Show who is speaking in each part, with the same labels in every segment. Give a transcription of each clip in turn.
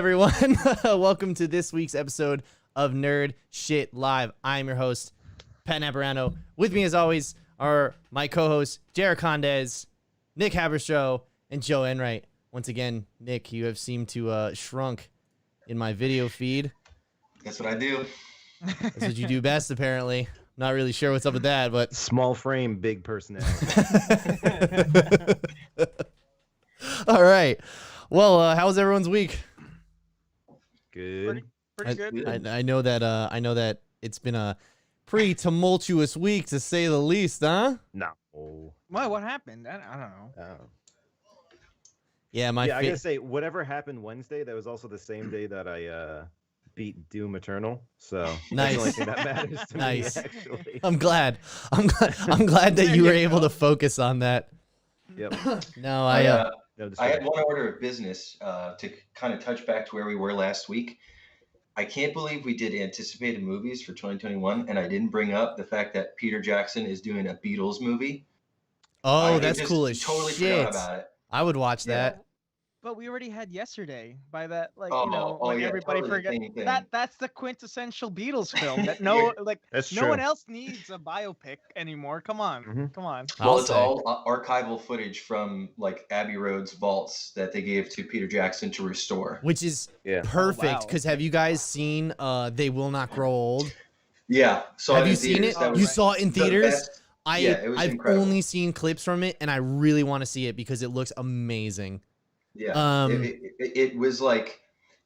Speaker 1: everyone? Welcome to this week's episode of Nerd Shit Live. I'm your host, Pat Navarano. With me, as always, are my co-hosts, Jared Condez, Nick Haberstroh, and Joe Enright. Once again, Nick, you have seemed to shrunk in my video feed.
Speaker 2: That's what I do.
Speaker 1: That's what you do best, apparently. Not really sure what's up with that, but...
Speaker 3: Small frame, big personality.
Speaker 1: All right. Well, how was everyone's week?
Speaker 3: Good.
Speaker 4: Pretty good.
Speaker 1: I know that it's been a pretty tumultuous week, to say the least, huh?
Speaker 3: No.
Speaker 4: What happened? I don't know.
Speaker 1: Yeah,
Speaker 3: I gotta say, whatever happened Wednesday, that was also the same day that I beat Doom Eternal. So
Speaker 1: Nice.
Speaker 3: that's the only thing that matters to
Speaker 1: Nice.
Speaker 3: me, actually.
Speaker 1: I'm glad that you were able to focus on that.
Speaker 3: Yep.
Speaker 1: No,
Speaker 2: I had
Speaker 3: distraction.
Speaker 2: one order of business to kind of touch back to where we were last week. I can't believe we did anticipated movies for 2021, and I didn't bring up the fact that Peter Jackson is doing a Beatles movie.
Speaker 1: Oh,
Speaker 2: I
Speaker 1: that's
Speaker 2: just
Speaker 1: cool as
Speaker 2: totally
Speaker 1: shit.
Speaker 2: forgot about it.
Speaker 1: I would watch
Speaker 2: Yeah.
Speaker 1: that.
Speaker 4: But we already had yesterday. By that, like
Speaker 2: yeah,
Speaker 4: everybody
Speaker 2: totally the
Speaker 4: forget
Speaker 2: same thing.
Speaker 4: that's the quintessential Beatles film. That
Speaker 3: That's
Speaker 4: no
Speaker 3: true.
Speaker 4: one else needs a biopic anymore. Come on,
Speaker 3: Mhm.
Speaker 4: come on.
Speaker 2: Well, it's all archival footage from like Abbey Road's vaults that they gave to Peter Jackson to restore.
Speaker 1: Which is
Speaker 3: Yeah.
Speaker 1: perfect,
Speaker 4: wow.
Speaker 1: because have you guys seen They Will Not Grow Old?
Speaker 2: Yeah. So
Speaker 1: Have you seen it?
Speaker 4: That was
Speaker 1: You saw it in
Speaker 2: the
Speaker 1: theaters?
Speaker 2: best.
Speaker 1: I've
Speaker 2: it was incredible.
Speaker 1: only seen clips from it, and I really want to see it because it looks amazing.
Speaker 2: Yeah. It was like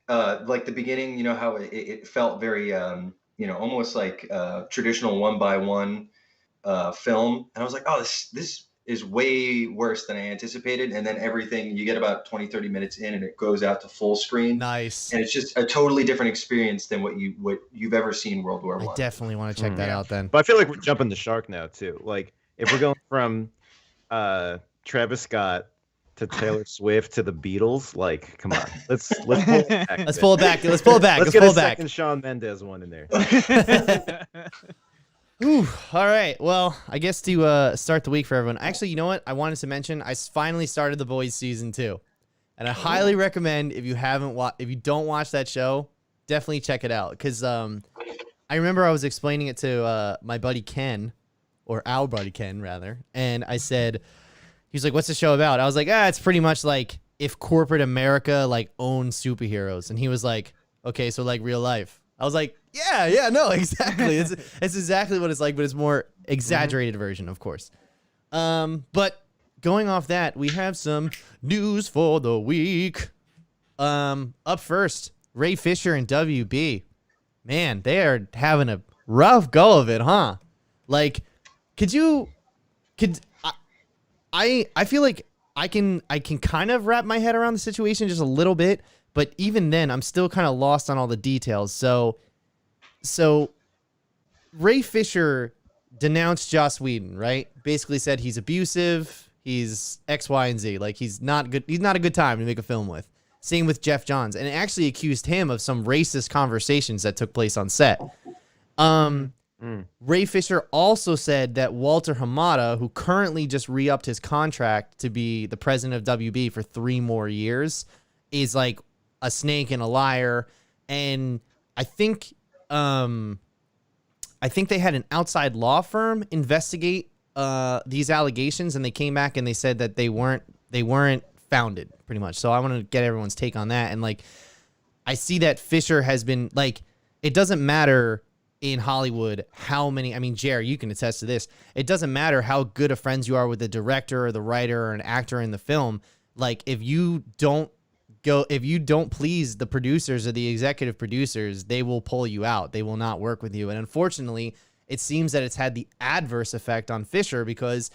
Speaker 2: the beginning, you know, how it felt very, almost like traditional one by one film. And I was like, oh, this is way worse than I anticipated. And then everything, you get about 20, 30 minutes in and it goes out to full screen.
Speaker 1: Nice.
Speaker 2: And it's just a totally different experience than what you've ever seen World War
Speaker 1: I
Speaker 2: I.
Speaker 1: definitely want to check that out then.
Speaker 3: But I feel like we're jumping the shark now, too. Like, if we're going from Travis Scott to Taylor Swift to the Beatles, like, come on. Let's pull it back.
Speaker 1: Let's pull it back. Let's pull it back.
Speaker 3: Let's
Speaker 1: Let's
Speaker 3: get
Speaker 1: pull
Speaker 3: a
Speaker 1: it back.
Speaker 3: second Shawn Mendes one in there.
Speaker 1: Whew. All right. Well, I guess to start the week for everyone. Actually, you know what? I wanted to mention I finally started The Boys season 2, and I highly recommend if you don't watch that show, definitely check it out. Because I remember I was explaining it to my buddy Ken, or our buddy Ken rather, and I said, he was like, "What's the show about?" I was like, it's pretty much like if corporate America like owned superheroes, and he was like, "Okay, so like real life." I was like, yeah, no, exactly. It's exactly what it's like, but it's more exaggerated version, of course. But going off that, we have some news for the week. Up first, Ray Fisher and WB. Man, they are having a rough go of it, huh? Like, I feel like I can kind of wrap my head around the situation just a little bit. But even then, I'm still kind of lost on all the details. So Ray Fisher denounced Joss Whedon, right? Basically said he's abusive, he's X, Y, and Z. Like, he's not good. He's not a good time to make a film with. Same with Jeff Johns, and actually accused him of some racist conversations that took place on set. Ray Fisher also said that Walter Hamada, who currently just re-upped his contract to be the president of WB for 3 more years, is like a snake and a liar. And I think they had an outside law firm investigate these allegations, and they came back and they said that they weren't founded, pretty much. So I want to get everyone's take on that. And like, I see that Fisher has been like, it doesn't matter in Hollywood how many, I mean, Jer, you can attest to this. It doesn't matter how good of friends you are with the director or the writer or an actor in the film. Like, if you don't please the producers or the executive producers, they will pull you out. They will not work with you. And unfortunately, it seems that it's had the adverse effect on Fisher, because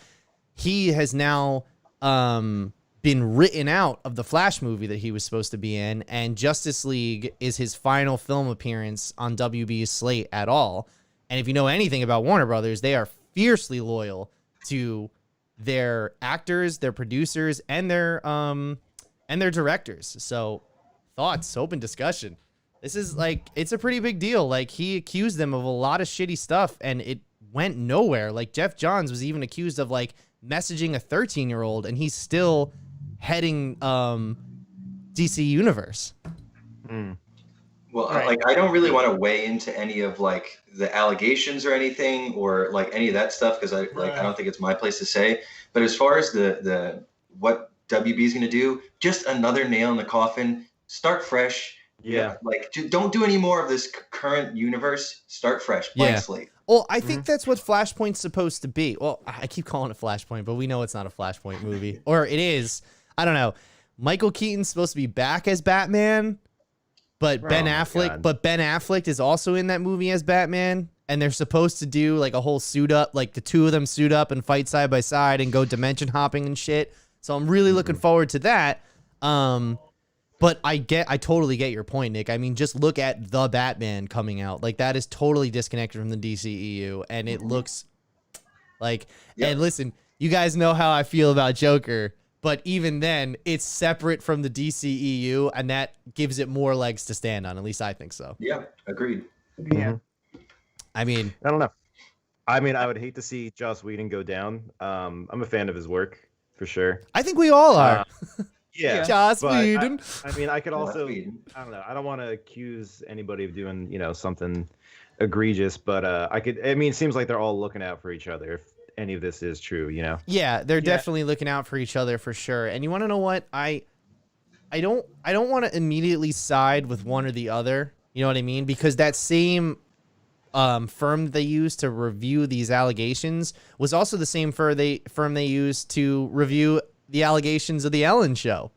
Speaker 1: he has now been written out of the Flash movie that he was supposed to be in, and Justice League is his final film appearance on WB's slate at all. And if you know anything about Warner Brothers, they are fiercely loyal to their actors, their producers, and their directors. So thoughts, open discussion. This is like, it's a pretty big deal. Like, he accused them of a lot of shitty stuff and it went nowhere. Like, Jeff Johns was even accused of like messaging a 13-year-old, and he's still heading DC Universe.
Speaker 3: Mm.
Speaker 2: Well,
Speaker 4: Right.
Speaker 2: like I don't really want to weigh into any of like the allegations or anything or like any of that stuff because I don't think it's my place to say. But as far as the what WB is going to do, just another nail in the coffin. Start fresh.
Speaker 3: Yeah.
Speaker 2: Like don't do any more of this current universe. Start fresh, blank
Speaker 1: Yeah.
Speaker 2: slate.
Speaker 1: Well, I think that's what Flashpoint's supposed to be. Well, I keep calling it Flashpoint, but we know it's not a Flashpoint movie. Or it is. I don't know. Michael Keaton's supposed to be back as Batman, but
Speaker 4: Right.
Speaker 1: Ben
Speaker 3: Oh my
Speaker 1: Affleck,
Speaker 3: God.
Speaker 1: but Ben Affleck is also in that movie as Batman, and they're supposed to do like a whole suit up, like the two of them suit up and fight side by side and go dimension hopping and shit. So I'm really looking forward to that. But I totally get your point, Nick. I mean, just look at the Batman coming out. Like that is totally disconnected from the DCEU, and it looks like.
Speaker 2: Yep.
Speaker 1: And listen, you guys know how I feel about Joker, but even then, it's separate from the DCEU, and that gives it more legs to stand on. At least I think so.
Speaker 2: Yeah, agreed.
Speaker 4: Yeah.
Speaker 1: I mean,
Speaker 3: I don't know. I mean, I would hate to see Joss Whedon go down. I'm a fan of his work for sure.
Speaker 1: I think we all are.
Speaker 3: Yeah,
Speaker 1: Joss
Speaker 3: but
Speaker 1: Whedon.
Speaker 3: I mean, I could also.
Speaker 2: Whedon.
Speaker 3: I don't know. I don't want to accuse anybody of doing, something egregious, but I could. I mean, it seems like they're all looking out for each other. If any of this is true,
Speaker 1: Yeah, they're
Speaker 4: Yeah.
Speaker 1: definitely looking out for each other for sure. And you want to know what? I don't want to immediately side with one or the other. You know what I mean? Because that same firm they used to review these allegations was also the same firm they used to review the allegations of the Ellen show.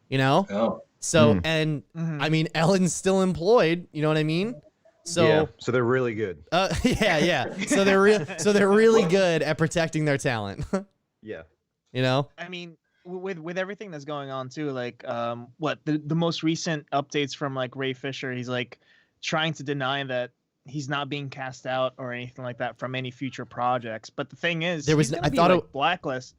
Speaker 1: You know?
Speaker 2: Oh,
Speaker 1: So and I mean Ellen's still employed, you know what I mean? So
Speaker 3: yeah. So they're really good.
Speaker 1: yeah. So they're really good at protecting their talent.
Speaker 3: Yeah.
Speaker 1: You know?
Speaker 4: I mean, with everything that's going on too, like what the most recent updates from like Ray Fisher, he's like trying to deny that he's not being cast out or anything like that from any future projects. But the thing is,
Speaker 1: There was-
Speaker 4: he's gonna
Speaker 1: I
Speaker 4: be,
Speaker 1: thought
Speaker 4: like,
Speaker 1: it-
Speaker 4: blacklist.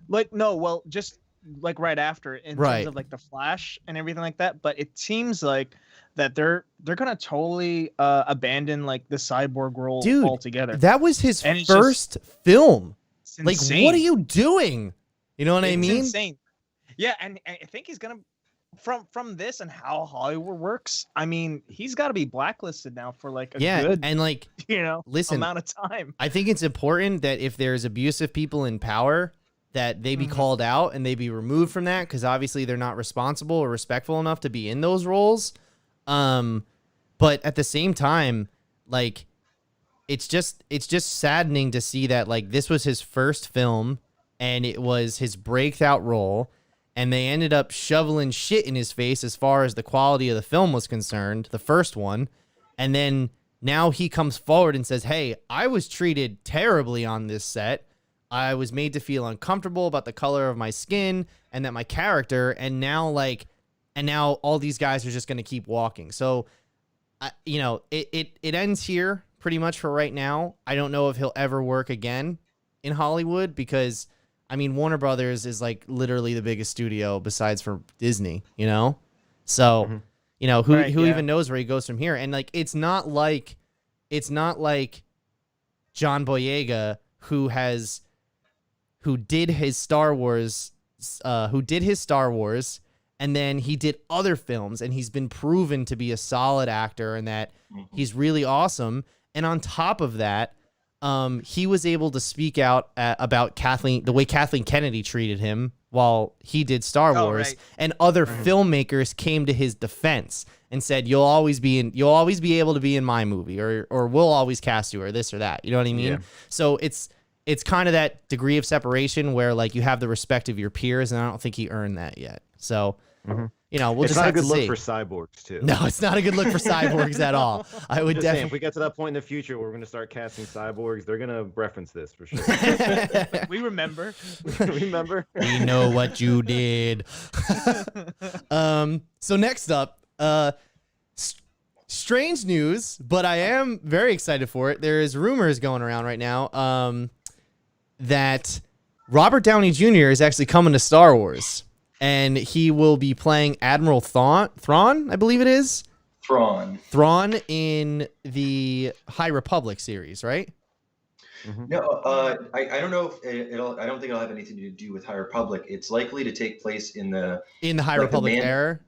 Speaker 4: Like no, well, just like right after in
Speaker 1: Right.
Speaker 4: terms of like the Flash and everything like that. But it seems like that they're gonna totally abandon like the cyborg role
Speaker 1: Dude,
Speaker 4: altogether.
Speaker 1: that was his
Speaker 4: And it's
Speaker 1: first film.
Speaker 4: It's
Speaker 1: Like,
Speaker 4: insane.
Speaker 1: what are you doing? You know what I
Speaker 4: It's
Speaker 1: mean?
Speaker 4: insane. Yeah, and I think he's gonna from this and how Hollywood works. I mean, he's got to be blacklisted now for like a
Speaker 1: Yeah,
Speaker 4: good,
Speaker 1: and like, listen,
Speaker 4: amount of time.
Speaker 1: I think it's important that if there's abusive people in power, that they be called out and they be removed from that, because obviously they're not responsible or respectful enough to be in those roles. But at the same time, like, it's just saddening to see that like this was his first film and it was his breakout role, and they ended up shoveling shit in his face as far as the quality of the film was concerned, the first one. And then now he comes forward and says, hey, I was treated terribly on this set. I was made to feel uncomfortable about the color of my skin and that my character, and now all these guys are just going to keep walking. So, it ends here pretty much for right now. I don't know if he'll ever work again in Hollywood because, I mean, Warner Brothers is like literally the biggest studio besides for Disney, you know? So, who
Speaker 4: Right, yeah.
Speaker 1: even knows where he goes from here? And like, it's not like John Boyega who did his Star Wars, and then he did other films, and he's been proven to be a solid actor and that he's really awesome. And on top of that, he was able to speak out about the way Kathleen Kennedy treated him while he did Star Wars,
Speaker 4: right.
Speaker 1: and other filmmakers came to his defense and said, you'll always be able to be in my movie, or we'll always cast you, or this or that. You know what I mean?
Speaker 3: Yeah.
Speaker 1: So it's kind of that degree of separation where like you have the respect of your peers, and I don't think he earned that yet. So, we'll
Speaker 3: It's
Speaker 1: just
Speaker 3: not a
Speaker 1: have
Speaker 3: good
Speaker 1: to
Speaker 3: look
Speaker 1: see.
Speaker 3: for cyborgs too.
Speaker 1: No, it's not a good look for cyborgs at all. I would
Speaker 3: Just saying, if
Speaker 1: definitely.
Speaker 3: we get to that point in the future where we're going to start casting cyborgs, they're going to reference this for sure.
Speaker 4: We remember.
Speaker 3: Remember?
Speaker 1: We know what you did. So next up, strange news, but I am very excited for it. There is rumors going around right now that Robert Downey Jr. is actually coming to Star Wars, and he will be playing Admiral Thrawn, I believe it is. Thrawn in the High Republic series, right?
Speaker 2: No, I don't know if I don't think it'll have anything to do with High Republic. It's likely to take place in the
Speaker 1: In the High
Speaker 2: Like the
Speaker 1: Republic
Speaker 2: man-
Speaker 1: era.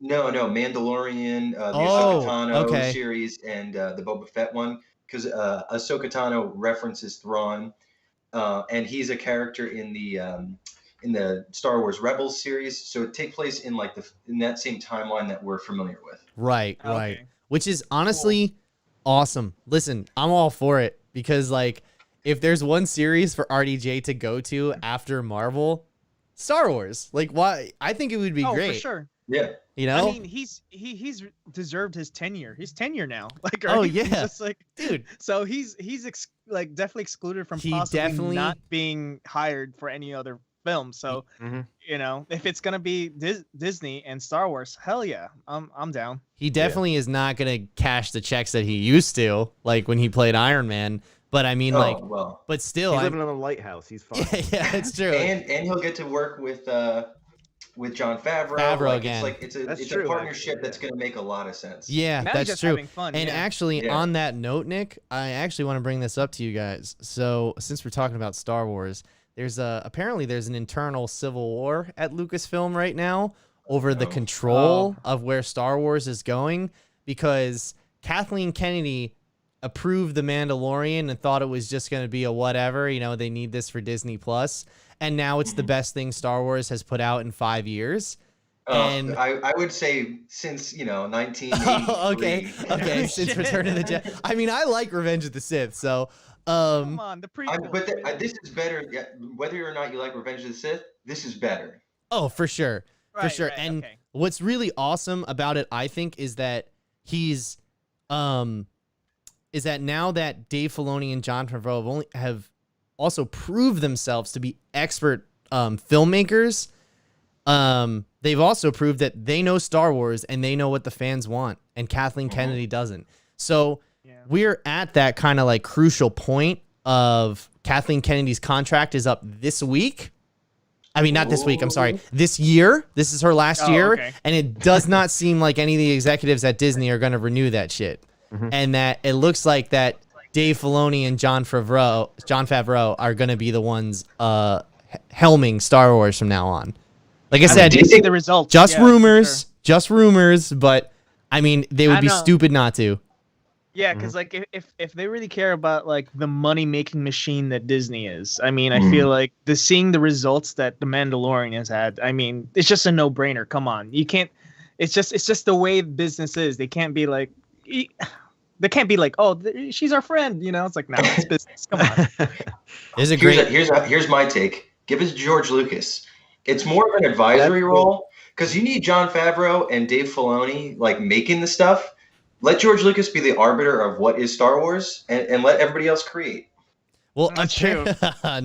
Speaker 2: No, Mandalorian, the Ahsoka
Speaker 1: Oh,
Speaker 2: Tano
Speaker 1: okay.
Speaker 2: series, and the Boba Fett one, because Ahsoka Tano references Thrawn, and he's a character in the Star Wars Rebels series. So it takes place in like in that same timeline that we're familiar with.
Speaker 1: Right,
Speaker 4: Oh,
Speaker 1: right.
Speaker 4: okay.
Speaker 1: Which is
Speaker 4: Cool.
Speaker 1: honestly awesome. Listen, I'm all for it because like if there's one series for RDJ to go to after Marvel, Star Wars. Like why I think it would be
Speaker 4: Oh,
Speaker 1: great.
Speaker 4: for sure.
Speaker 2: Yeah.
Speaker 1: You know?
Speaker 4: I mean, he's deserved his tenure. He's tenure now. Like, right?
Speaker 1: Oh,
Speaker 4: He's
Speaker 1: yeah.
Speaker 4: just like,
Speaker 1: Dude,
Speaker 4: so he's like definitely excluded from
Speaker 1: He
Speaker 4: possibly
Speaker 1: definitely-
Speaker 4: not being hired for any other film. So
Speaker 3: Mhm.
Speaker 4: you know, if it's gonna be Disney and Star Wars, hell yeah, I'm down.
Speaker 1: he definitely is not going to cash the checks that he used to, like when he played Iron Man. But I mean, like,
Speaker 2: well,
Speaker 1: but still,
Speaker 3: He's
Speaker 1: I'm,
Speaker 3: living in a lighthouse. He's fine.
Speaker 1: yeah, it's true.
Speaker 2: and he'll get to work with John Favreau.
Speaker 1: Favreau
Speaker 2: like,
Speaker 1: again.
Speaker 2: It's like
Speaker 3: That's
Speaker 2: it's
Speaker 3: true,
Speaker 2: a partnership
Speaker 3: actually,
Speaker 2: that's going to make a lot of sense.
Speaker 1: Yeah,
Speaker 4: Now he's
Speaker 1: that's
Speaker 4: just
Speaker 1: true.
Speaker 4: having fun.
Speaker 1: And
Speaker 4: yeah.
Speaker 1: actually,
Speaker 2: Yeah.
Speaker 1: on that note, Nick, I actually want to bring this up to you guys. So, since we're talking about Star Wars, there's apparently there's an internal civil war at Lucasfilm right now over the
Speaker 2: Oh.
Speaker 1: control of where Star Wars is going because Kathleen Kennedy approved The Mandalorian and thought it was just going to be a whatever. You know, they need this for Disney Plus, and now it's the best thing Star Wars has put out in 5 years. And
Speaker 2: I would say since 1983.
Speaker 1: okay. Since
Speaker 4: Shit.
Speaker 1: Return of the Jedi, I mean, I like Revenge of the Sith, so
Speaker 4: Come on, the prequel.
Speaker 2: But this is better. Yeah, whether or not you like Revenge of the Sith, this is better.
Speaker 1: oh, for sure, for
Speaker 4: Right,
Speaker 1: sure.
Speaker 4: right,
Speaker 1: And
Speaker 4: okay.
Speaker 1: what's really awesome about it, I think, is that he's, is that now that Dave Filoni and Jon Favreau have also proved themselves to be expert filmmakers. They've also proved that they know Star Wars and they know what the fans want, and Kathleen Kennedy doesn't. So
Speaker 4: Yeah.
Speaker 1: we're at that kind of like crucial point of Kathleen Kennedy's contract is up this week. I mean, not this week. I'm sorry. This year. This is her last
Speaker 4: Oh,
Speaker 1: year,
Speaker 4: okay.
Speaker 1: and it does not seem like any of the executives at Disney are going to renew that shit. And that it looks like that Dave Filoni and Jon Favreau are going to be the ones helming Star Wars from now on. Like I said,
Speaker 4: did see the results.
Speaker 1: just
Speaker 4: yeah, for
Speaker 1: rumors,
Speaker 4: sure.
Speaker 1: just rumors, but I mean, they would
Speaker 4: I
Speaker 1: be
Speaker 4: know.
Speaker 1: stupid not to.
Speaker 4: Yeah, because like if they really care about like the money making machine that Disney is, I mean, I
Speaker 2: Mhm.
Speaker 4: feel like seeing the results that The Mandalorian has had, I mean, it's just a no brainer. Come on, you can't. It's just the way business is. They can't be like. They can't be like, oh, she's our friend, you know. It's like, no, it's business. Come on.
Speaker 1: There's a great.
Speaker 2: Here's my take. Give us George Lucas. It's more of an advisory role because you need Jon Favreau and Dave Filoni like making the stuff. Let George Lucas be the arbiter of what is Star Wars, and let everybody else create.
Speaker 1: Well,
Speaker 4: That's true.
Speaker 1: I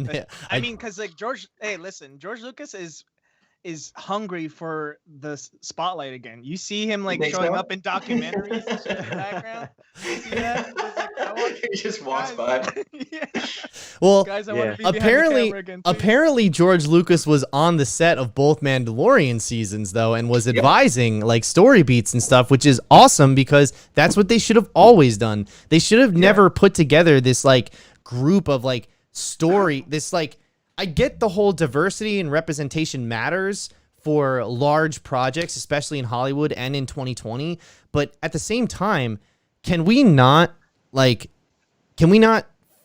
Speaker 4: mean, because like George Lucas is hungry for the spotlight again. You see him like
Speaker 2: think
Speaker 4: showing
Speaker 2: so?
Speaker 4: up in documentaries and shit in the background. You see that? It's like, I want-
Speaker 2: He just walks
Speaker 4: guys-
Speaker 2: by.
Speaker 4: yeah.
Speaker 1: well,
Speaker 4: Guys, I want
Speaker 3: Yeah.
Speaker 4: to be behind the
Speaker 1: apparently,
Speaker 4: camera again, too.
Speaker 1: apparently George Lucas was on the set of both Mandalorian seasons though, and was advising like story beats and stuff, which is awesome because that's what they should have always done. They should have never put together this like group of like story. This like I get the whole diversity and representation matters for large projects, especially in Hollywood and in 2020. But at the same time, can we not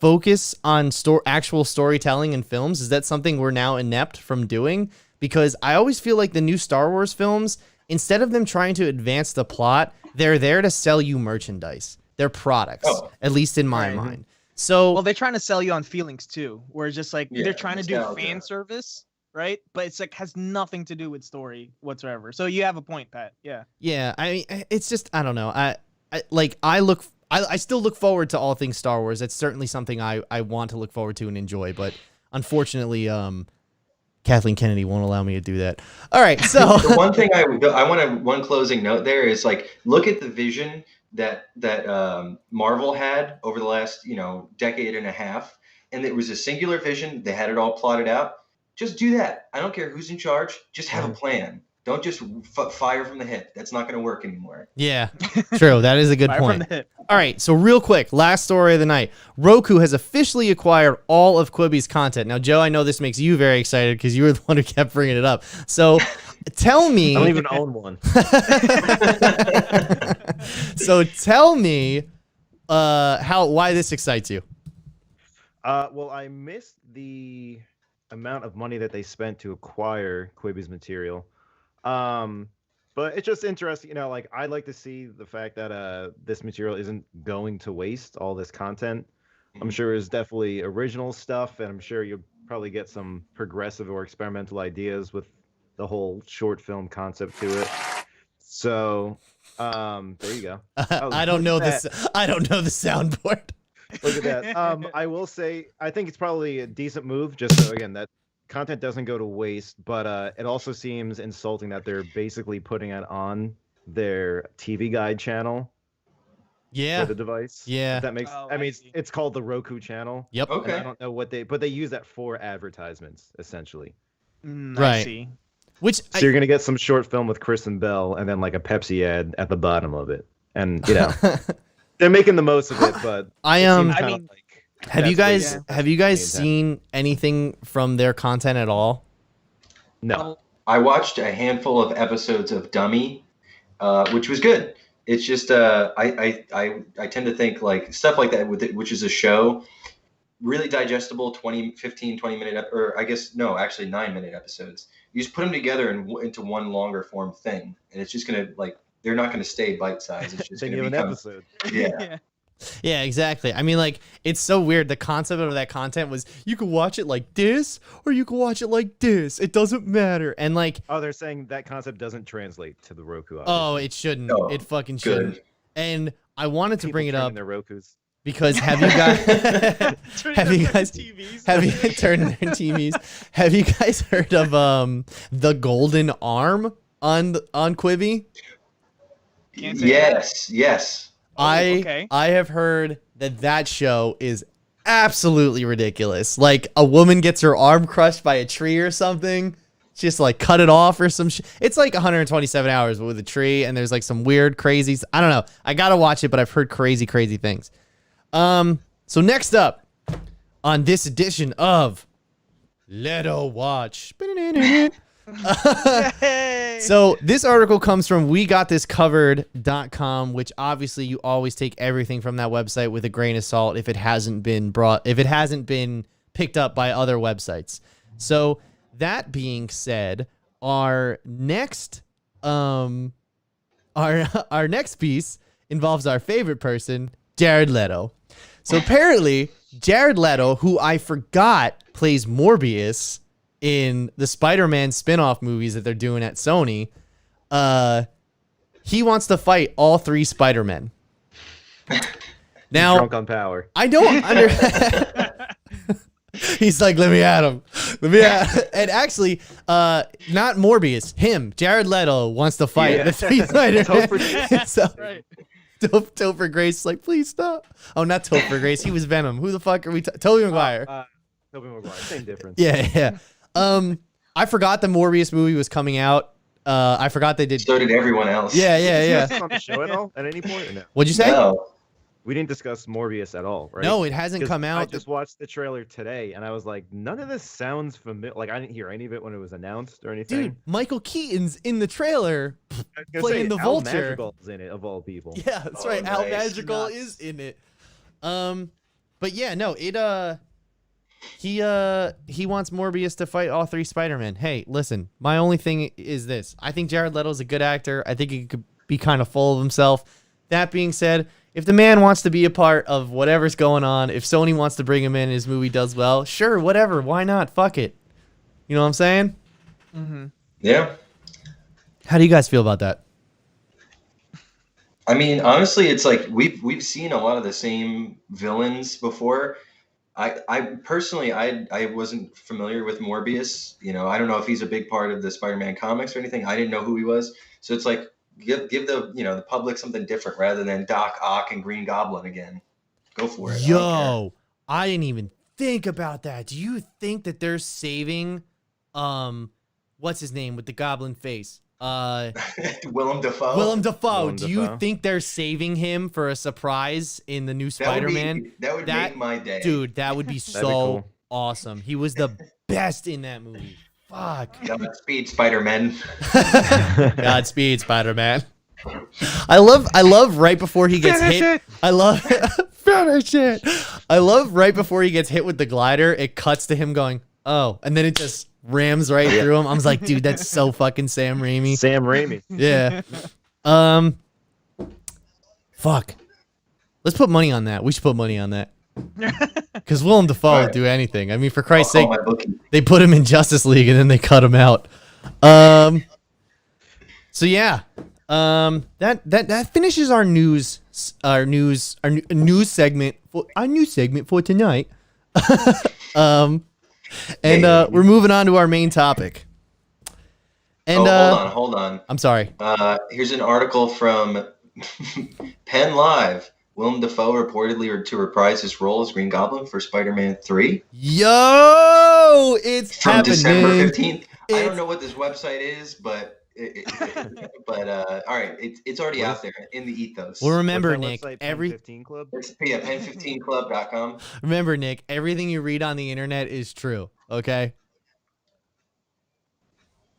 Speaker 1: focus on actual storytelling in films? Is that something we're now inept from doing? Because I always feel like the new Star Wars films, instead of them trying to advance the plot, they're there to sell you merchandise. They're products, at least in my mind. So,
Speaker 4: Well, they're trying to sell you on feelings too, where it's just like
Speaker 2: Yeah,
Speaker 4: they're trying to do
Speaker 2: nostalgia.
Speaker 4: fan service, right? But it's like has nothing to do with story whatsoever. So you have a point, Pat. Yeah.
Speaker 1: yeah, I mean, it's just I don't know. I still look forward to all things Star Wars. It's certainly something I want to look forward to and enjoy. But unfortunately, Kathleen Kennedy won't allow me to do that. All right, so
Speaker 2: The one thing I want to one closing note there is like look at the vision that Marvel had over the last decade and a half, and it was a singular vision. They had it all plotted out. Just do that. I don't care who's in charge. Just have a plan. Don't just fire from the hip. That's not going to work anymore.
Speaker 1: Yeah, true. That is a good
Speaker 4: Fire from
Speaker 1: point.
Speaker 4: the hip.
Speaker 1: All right, so real quick, last story of the night. Roku has officially acquired all of Quibi's content. Now, Joe, I know this makes you very excited because you were the one who kept bringing it up. So tell me.
Speaker 3: I don't even own one.
Speaker 1: So tell me why this excites you.
Speaker 3: Well, I missed the amount of money that they spent to acquire Quibi's material. But it's just interesting, like I'd like to see the fact that this material isn't going to waste, all this content. I'm sure there's definitely original stuff, and I'm sure you'll probably get some progressive or experimental ideas with the whole short film concept to it. So, there you go.
Speaker 1: I don't know this. I don't know the soundboard.
Speaker 3: Look at that. I will say, I think it's probably a decent move, just so, again, that content doesn't go to waste, but it also seems insulting that they're basically putting it on their TV Guide channel
Speaker 1: Yeah.
Speaker 3: for the device.
Speaker 1: Yeah.
Speaker 3: If that makes.
Speaker 4: Oh,
Speaker 3: I mean,
Speaker 4: I see.
Speaker 3: it's called the Roku channel.
Speaker 1: Yep.
Speaker 3: And
Speaker 2: Okay.
Speaker 3: I don't know what but they use that for advertisements essentially.
Speaker 4: I
Speaker 1: Right.
Speaker 4: see.
Speaker 1: Which
Speaker 3: So you're gonna get some short film with Kristen Bell, and then like a Pepsi ad at the bottom of it, and they're making the most of it. But
Speaker 1: I
Speaker 3: it seems
Speaker 4: I
Speaker 3: kinda
Speaker 4: mean,
Speaker 3: like
Speaker 1: have you
Speaker 3: that's
Speaker 1: guys
Speaker 3: what
Speaker 1: have you guys
Speaker 3: the intent.
Speaker 1: seen anything from their content at all?
Speaker 3: No.
Speaker 2: I watched a handful of episodes of Dummy, which was good. It's just I tend to think like stuff like that with it, which is a show, really digestible 20 minute or I guess no, actually 9-minute episodes. You just put them together into one longer form thing, and it's just gonna like they're not gonna stay bite sized. It's just
Speaker 3: Think
Speaker 2: gonna
Speaker 3: of an
Speaker 2: become
Speaker 3: episode.
Speaker 2: yeah.
Speaker 1: Yeah, exactly. I mean, like, it's so weird. The concept of that content was you could watch it like this or you could watch it like this. It doesn't matter. And like,
Speaker 3: Oh, they're saying that concept doesn't translate to the Roku.
Speaker 1: oh, it shouldn't.
Speaker 2: Oh,
Speaker 1: It fucking
Speaker 2: good.
Speaker 1: shouldn't. And I wanted to
Speaker 3: People
Speaker 1: bring it
Speaker 3: turning
Speaker 1: up
Speaker 3: their Rokus.
Speaker 1: because have you guys have you guys turned their TVs? Have you guys heard of the Golden Arm on Quibi?
Speaker 4: Can't say
Speaker 2: Yes.
Speaker 4: okay.
Speaker 1: I have heard that show is absolutely ridiculous. Like a woman gets her arm crushed by a tree or something. She just like cut it off or some shit. It's like 127 hours with a tree, and there's like some weird crazy. I don't know. I gotta watch it, but I've heard crazy things. So next up on this edition of Leto Watch.
Speaker 4: Yay!
Speaker 1: So this article comes from wegotThiscovered.com, which obviously you always take everything from that website with a grain of salt if it hasn't been picked up by other websites. So that being said, our next piece involves our favorite person, Jared Leto. So apparently, Jared Leto, who I forgot plays Morbius in the Spider-Man spin-off movies that they're doing at Sony, he wants to fight all 3 Spider-Men. Now,
Speaker 3: Drunk on power.
Speaker 1: I don't He's like, let me at him. And actually, not Morbius, him, Jared Leto wants to fight the 3 Spider-Men. So,
Speaker 4: Right.
Speaker 1: Topher Grace is like, please stop. Oh, not Topher Grace. He was Venom. Who the fuck are we? Tobey Maguire.
Speaker 3: Tobey Maguire. Same difference.
Speaker 1: Yeah. I forgot the Morbius movie was coming out. I forgot they did.
Speaker 2: So did everyone else.
Speaker 1: Yeah.
Speaker 3: Is this on the show at all at any point? Or no?
Speaker 1: What'd you say?
Speaker 2: No.
Speaker 3: We didn't discuss Morbius at all, right?
Speaker 1: No, it hasn't
Speaker 3: 'Cause
Speaker 1: come
Speaker 3: I
Speaker 1: out.
Speaker 3: just watched the trailer today, and I was like, none of this sounds familiar. Like, I didn't hear any of it when it was announced or anything.
Speaker 1: Dude, Michael Keaton's in the trailer.
Speaker 3: I was gonna
Speaker 1: playing the
Speaker 3: Al
Speaker 1: Vulture.
Speaker 3: Madrigal's in it, of all people.
Speaker 1: Yeah, that's
Speaker 2: Oh,
Speaker 1: right. Al
Speaker 2: nice.
Speaker 1: Madrigal
Speaker 4: Nuts.
Speaker 1: is in it. But yeah, no, he wants Morbius to fight all 3 Spider-Men. Hey, listen, my only thing is this. I think Jared Leto's a good actor. I think he could be kind of full of himself. That being said, if the man wants to be a part of whatever's going on, if Sony wants to bring him in and his movie does well, sure, whatever. Why not? Fuck it. You know what I'm saying?
Speaker 4: Mm-hmm.
Speaker 2: Yeah.
Speaker 1: How do you guys feel about that?
Speaker 2: I mean, honestly, it's like we've seen a lot of the same villains before. I personally I wasn't familiar with Morbius. I don't know if he's a big part of the Spider-Man comics or anything. I didn't know who he was. So it's like give the the public something different rather than Doc Ock and Green Goblin again. Go for it. I don't care.
Speaker 1: Yo, I didn't even think about that. Do you think that they're saving what's his name with the goblin face?
Speaker 2: Willem Dafoe.
Speaker 1: Willem Dafoe.
Speaker 3: Willem
Speaker 1: Do you
Speaker 3: Dafoe.
Speaker 1: think they're saving him for a surprise in the new Spider-Man?
Speaker 2: That would make my day.
Speaker 1: Dude, that would be
Speaker 3: That'd be
Speaker 1: so
Speaker 3: cool.
Speaker 1: awesome. He was the best in that movie. Fuck.
Speaker 2: Godspeed, Spider-Man.
Speaker 1: Godspeed, Spider-Man. I love right before he gets
Speaker 3: Finish
Speaker 1: hit.
Speaker 3: it!
Speaker 1: I love finish it. I love right before he gets hit with the glider, it cuts to him going, "Oh," and then it just rams right through him. I was like, dude, that's so fucking Sam Raimi.
Speaker 3: Sam Raimi.
Speaker 1: Yeah. Fuck. Let's put money on that. We should put money on that. Because Willem Dafoe would do anything. I mean, for Christ's sake,
Speaker 2: my bookie.
Speaker 1: they put him in Justice League and then they cut him out. So yeah, that finishes our news segment for tonight. We're moving on to our main topic. And
Speaker 2: hold on.
Speaker 1: I'm sorry.
Speaker 2: Here's an article from Penn Live. Willem Dafoe reportedly to reprise his role as Green Goblin for Spider-Man 3
Speaker 1: Yo, it's
Speaker 2: from
Speaker 1: happening.
Speaker 2: December 15th. I don't know what this website is, but all right, it's already out there in the ethos.
Speaker 1: Well, remember,
Speaker 3: What's that
Speaker 1: Nick,
Speaker 3: website,
Speaker 1: every
Speaker 3: 15 Club?
Speaker 2: It's pen15club.com.
Speaker 1: remember, Nick, everything you read on the internet is true. Okay.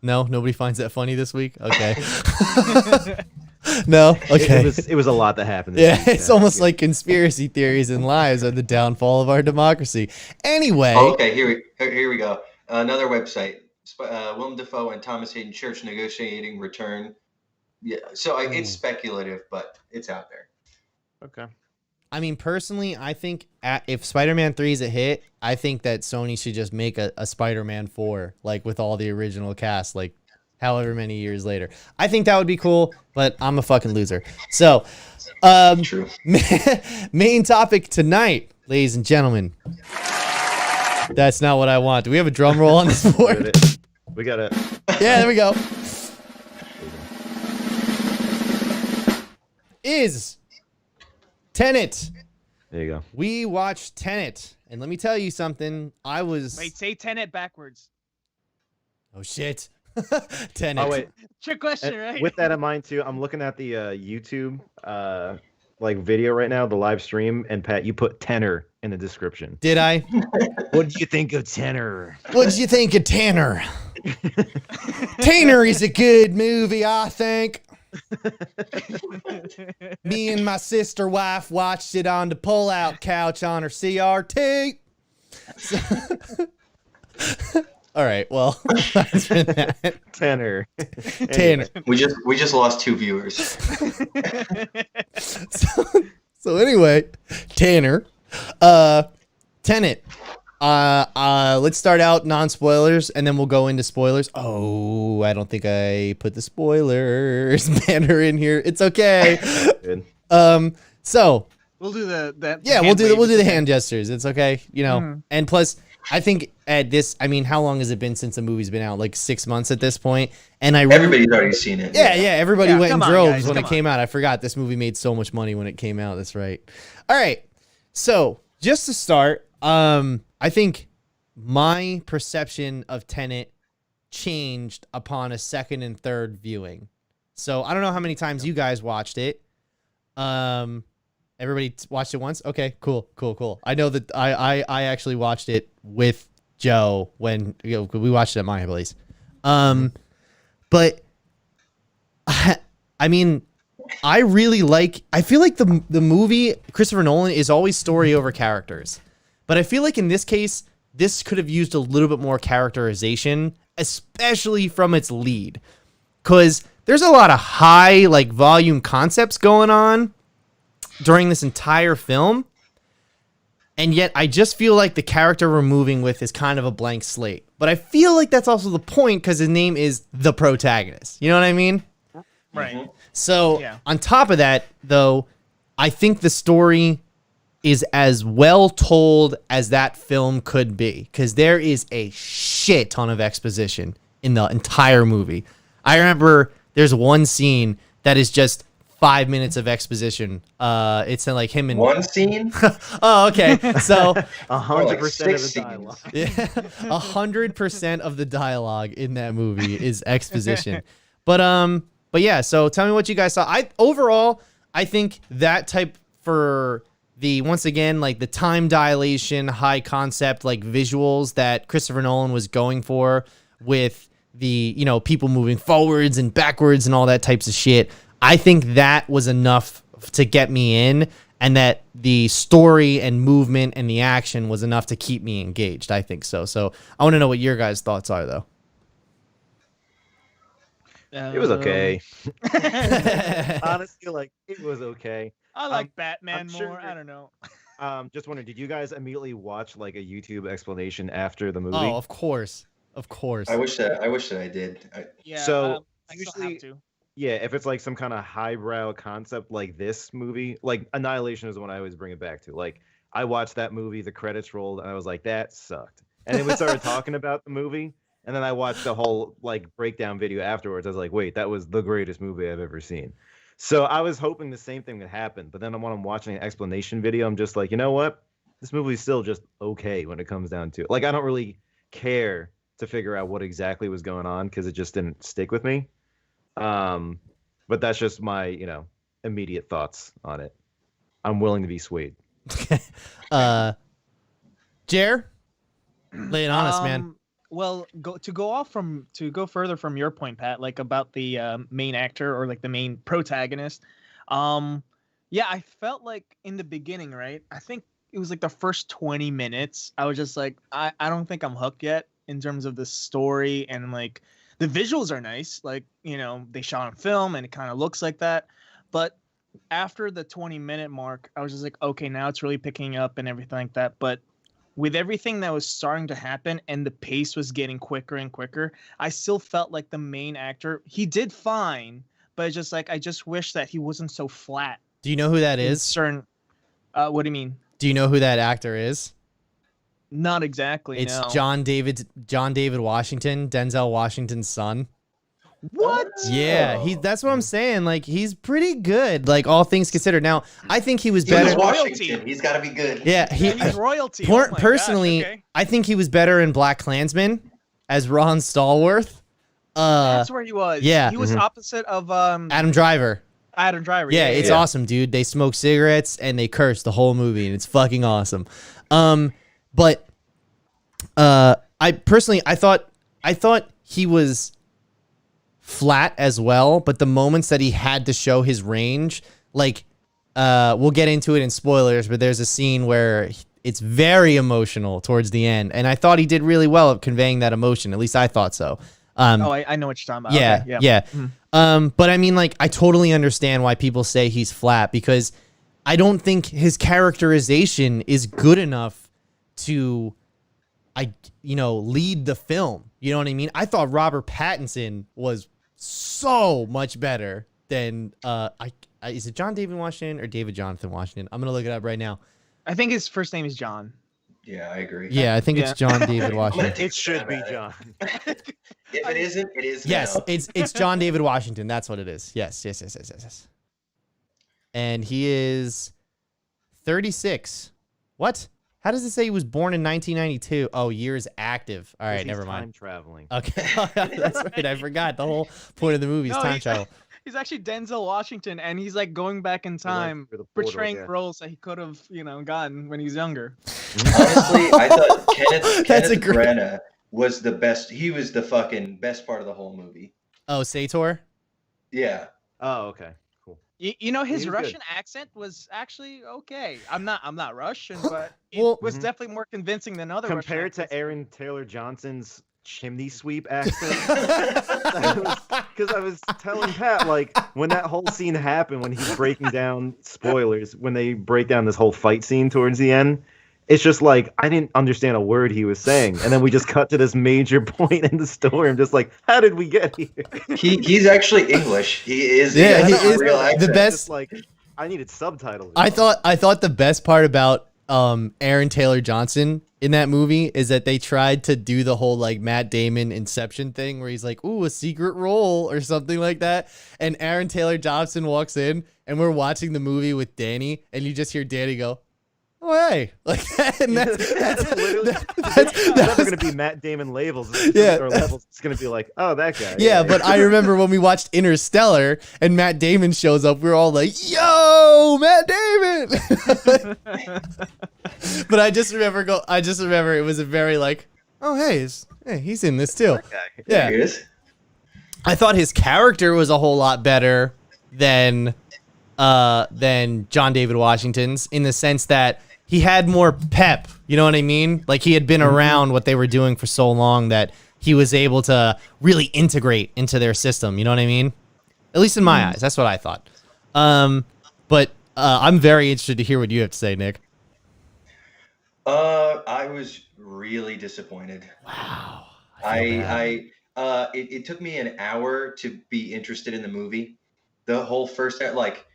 Speaker 1: No, nobody finds that funny this week. Okay. No. Okay.
Speaker 3: It was a lot that happened.
Speaker 1: Yeah,
Speaker 3: week.
Speaker 1: it's almost like conspiracy theories and lies are the downfall of our democracy. Anyway.
Speaker 2: Oh, okay, here we go. Another website. Willem Dafoe and Thomas Hayden Church negotiating return. Yeah, so it's speculative, but it's out there.
Speaker 3: Okay.
Speaker 1: I mean, personally, I think if Spider-Man 3 is a hit, I think that Sony should just make a Spider-Man 4, like with all the original cast, like however many years later. I think that would be cool, but I'm a fucking loser. So,
Speaker 2: True.
Speaker 1: main topic tonight, ladies and gentlemen. That's not what I want. Do we have a drum roll on this board?
Speaker 3: We got it.
Speaker 1: Yeah, there we go. Is Tenet.
Speaker 3: There you go.
Speaker 1: We watched Tenet, and let me tell you something. I was.
Speaker 4: Wait, say Tenet backwards.
Speaker 1: Oh shit. Tenet.
Speaker 3: Oh wait.
Speaker 4: Trick question, right?
Speaker 3: With that in mind too, I'm looking at the YouTube like video right now, the live stream, and Pat, you put tenor in the description.
Speaker 1: Did I?
Speaker 3: What do you think of tenor?
Speaker 1: What did you think of Tanner? Tanner is a good movie, I think. Me and my sister wife watched it on the pull-out couch on her CRT. So all right, well, that's been that.
Speaker 3: Tenor.
Speaker 1: Tanner.
Speaker 2: We just lost 2 viewers.
Speaker 1: So anyway, Tanner, Tenet. Let's start out non-spoilers, and then we'll go into spoilers. Oh, I don't think I put the spoilers banner in here. It's okay.
Speaker 3: Good.
Speaker 1: So
Speaker 4: We'll do the
Speaker 1: yeah, we'll do the hand gestures. It's okay, you know.
Speaker 4: Mhm.
Speaker 1: And plus, I think at this, I mean, how long has it been since the movie's been out? Like 6 months at this point. And
Speaker 2: Everybody's already seen it.
Speaker 1: yeah, everybody
Speaker 4: Yeah,
Speaker 1: went in
Speaker 4: come on,
Speaker 1: droves
Speaker 4: guys,
Speaker 1: when it
Speaker 4: come
Speaker 1: came out. I forgot this movie made so much money when it came out. That's right. All right. So just to start, I think my perception of Tenet changed upon a second and third viewing. So I don't know how many times you guys watched it. Everybody watched it once? Okay, cool. I know that I actually watched it with Joe when we watched it at my place. But I mean, I feel like the movie Christopher Nolan is always story over characters. But I feel like in this case, this could have used a little bit more characterization, especially from its lead. Cause there's a lot of high like volume concepts going on during this entire film. And yet I just feel like the character we're moving with is kind of a blank slate. But I feel like that's also the point because his name is the protagonist. You know what I mean?
Speaker 4: Right.
Speaker 1: So
Speaker 4: Yeah.
Speaker 1: on top of that, though, I think the story is as well told as that film could be because there is a shit ton of exposition in the entire movie. I remember there's one scene that is just 5 minutes of exposition. It's like him and
Speaker 2: One scene?
Speaker 1: oh, okay. So
Speaker 3: 100% of
Speaker 2: 6
Speaker 3: the dialogue.
Speaker 2: scenes.
Speaker 1: yeah, 100% of the dialogue in that movie is exposition. But yeah. So tell me what you guys saw. I think that type for the once again like the time dilation, high concept like visuals that Christopher Nolan was going for with the people moving forwards and backwards and all that types of shit. I think that was enough to get me in. And that the story and movement and the action was enough to keep me engaged. I think so. So I want to know what your guys' thoughts are, though.
Speaker 3: It was okay. Honestly, like it was okay.
Speaker 4: I like Batman
Speaker 3: I'm sure
Speaker 4: more. I don't know.
Speaker 3: Just wondering, did you guys immediately watch like a YouTube explanation after the movie?
Speaker 1: Oh, of course.
Speaker 2: I wish that I did.
Speaker 4: Yeah.
Speaker 3: So,
Speaker 4: I still
Speaker 3: usually-
Speaker 4: have to.
Speaker 3: Yeah, if it's like some kind of highbrow concept like this movie, like Annihilation is the one I always bring it back to. Like I watched that movie, the credits rolled, and I was like, that sucked. And then we started talking about the movie, and then I watched the whole like breakdown video afterwards. I was like, wait, that was the greatest movie I've ever seen. So I was hoping the same thing would happen, but then when I'm watching an explanation video, I'm just like, you know what? This movie's still just okay when it comes down to it. Like I don't really care to figure out what exactly was going on because it just didn't stick with me. But that's just my, immediate thoughts on it. I'm willing to be swayed.
Speaker 1: Jer, lay it on us, man.
Speaker 4: Well, to go further from your point, Pat, like about the main actor or like the main protagonist. Yeah, I felt like in the beginning, right? I think it was like the first 20 minutes. I was just like, I don't think I'm hooked yet in terms of the story and like the visuals are nice. Like, they shot on film and it kind of looks like that. But after the 20-minute mark, I was just like, okay, now it's really picking up and everything like that. But with everything that was starting to happen and the pace was getting quicker and quicker, I still felt like the main actor, he did fine, but it's just like, I just wish that he wasn't so flat.
Speaker 1: Do you know who that
Speaker 4: in
Speaker 1: is?
Speaker 4: Certain, what do you mean?
Speaker 1: Do you know who that actor is?
Speaker 4: Not exactly.
Speaker 1: It's
Speaker 4: no.
Speaker 1: John David Washington, Denzel Washington's son.
Speaker 4: What?
Speaker 1: Yeah, that's what I'm saying. Like he's pretty good, like all things considered. Now, I think he was
Speaker 2: He
Speaker 1: better.
Speaker 2: was Washington. He's got to be good.
Speaker 1: Yeah,
Speaker 4: He's royalty. Oh my
Speaker 1: personally,
Speaker 4: gosh, okay.
Speaker 1: I think he was better in Black Klansman as Ron Stallworth.
Speaker 4: That's where he was.
Speaker 1: yeah.
Speaker 4: He was opposite of
Speaker 1: Adam Driver.
Speaker 4: Adam Driver.
Speaker 1: Yeah, it's awesome, dude. They smoke cigarettes and they curse the whole movie, and it's fucking awesome. But I personally, I thought he was flat as well, but the moments that he had to show his range, like we'll get into it in spoilers, but there's a scene where it's very emotional towards the end, and I thought he did really well at conveying that emotion. At least I thought so.
Speaker 4: I know what you're talking about.
Speaker 1: Yeah,
Speaker 4: Okay,
Speaker 1: yeah.
Speaker 4: Mhm.
Speaker 1: But I mean, like, I totally understand why people say he's flat because I don't think his characterization is good enough to, lead the film. You know what I mean? I thought Robert Pattinson was so much better than is it John David Washington or David Jonathan Washington? I'm gonna look it up right now.
Speaker 4: I think his first name is John.
Speaker 2: Yeah, I agree.
Speaker 1: Yeah, I think it's John David Washington.
Speaker 2: Take
Speaker 3: It should
Speaker 2: a
Speaker 3: be
Speaker 2: stab at
Speaker 3: John.
Speaker 2: If it isn't, it is
Speaker 1: Yes,
Speaker 2: now.
Speaker 1: it's John David Washington. That's what it is. Yes. And he is 36. What? How does it say he was born in 1992? Oh, years active. All right,
Speaker 3: He's
Speaker 1: never
Speaker 3: time
Speaker 1: mind.
Speaker 3: traveling.
Speaker 1: Okay, that's right. I forgot. The whole point of the movie is
Speaker 4: No,
Speaker 1: time travel.
Speaker 4: He's actually Denzel Washington, and he's like going back in time,
Speaker 3: through the portal,
Speaker 4: portraying
Speaker 3: yeah.
Speaker 4: roles that he could have, gotten when he was younger.
Speaker 2: Honestly, I thought
Speaker 1: That's a
Speaker 2: Kenneth
Speaker 1: great-
Speaker 2: Branagh was the best. He was the fucking best part of the whole movie.
Speaker 1: Oh, Sator?
Speaker 2: Yeah.
Speaker 3: Oh, okay. Cool.
Speaker 4: His
Speaker 3: was good.
Speaker 4: Russian accent was actually okay. I'm not Russian, but it
Speaker 1: Well-
Speaker 4: was
Speaker 3: Mhm.
Speaker 4: definitely more convincing than other
Speaker 3: Compared
Speaker 4: Russian
Speaker 3: to
Speaker 4: accents.
Speaker 3: Aaron Taylor Johnson's chimney sweep accent. Because I was telling Pat, like, when that whole scene happened, when he's breaking down, spoilers, when they break down this whole fight scene towards the end, it's just like, I didn't understand a word he was saying. And then we just cut to this major point in the story. I'm just like, how did we get here?
Speaker 2: He's actually English. He is.
Speaker 1: Yeah,
Speaker 2: has
Speaker 1: he
Speaker 2: a
Speaker 1: is.
Speaker 2: real
Speaker 1: The
Speaker 2: accent.
Speaker 1: best-
Speaker 3: Just like, I needed subtitles.
Speaker 1: I thought the best part about Aaron Taylor Johnson in that movie is that they tried to do the whole like Matt Damon Inception thing where he's like, ooh, a secret role or something like that. And Aaron Taylor Johnson walks in and we're watching the movie with Danny and you just hear Danny go, oh hey, like that, and that's
Speaker 3: literally
Speaker 1: that's
Speaker 3: never gonna be Matt Damon labels. Or levels. It's gonna be like, oh, that guy.
Speaker 1: Yeah, but I remember when we watched Interstellar and Matt Damon shows up, we were all like, "Yo, Matt Damon!" But I just remember it was a very like, "Oh hey, he's in this too."
Speaker 3: That guy.
Speaker 1: Yeah,
Speaker 2: There he is.
Speaker 1: I thought his character was a whole lot better than John David Washington's, in the sense that he had more pep. You know what I mean? Like, he had been around what they were doing for so long that he was able to really integrate into their system. You know what I mean? At least in my eyes, that's what I thought. But I'm very interested to hear what you have to say, Nick.
Speaker 2: I was really disappointed.
Speaker 1: Wow.
Speaker 2: It took me an hour to be interested in the movie. The whole first, like,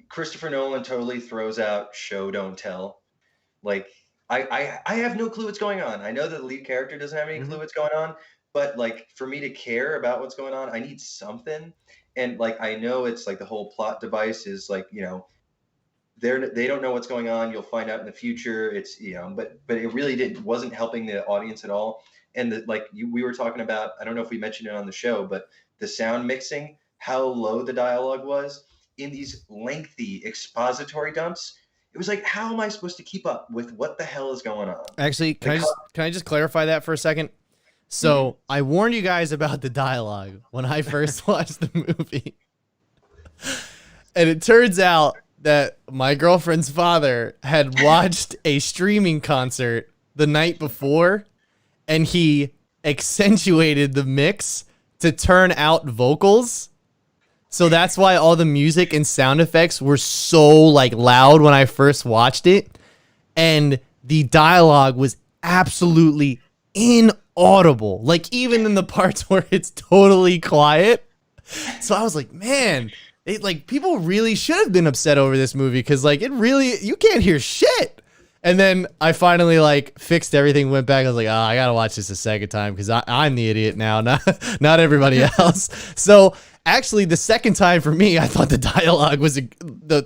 Speaker 2: Christopher Nolan totally throws out show don't tell. Like, I have no clue what's going on. I know that the lead character doesn't have any clue what's going on, but like, for me to care about what's going on, I need something. And like, I know it's like the whole plot device is like, you know, they don't know what's going on. You'll find out in the future. It's, you know, but it really wasn't helping the audience at all. And we were talking about, I don't know if we mentioned it on the show, but the sound mixing, how low the dialogue was in these lengthy expository dumps. It was like, how am I supposed to keep up with what the hell is going on?
Speaker 1: Actually, can I just clarify that for a second? So I warned you guys about the dialogue when I first watched the movie. And it turns out that my girlfriend's father had watched a streaming concert the night before, and he accentuated the mix to turn out vocals. So that's why all the music and sound effects were so like loud when I first watched it. And the dialogue was absolutely inaudible. Like, even in the parts where it's totally quiet. So I was like, man, people really should have been upset over this movie, because like, you can't hear shit. And then I finally like fixed everything, went back. I was like, oh, I gotta watch this a second time because I'm the idiot now, not everybody else. So actually, the second time for me, I thought the dialogue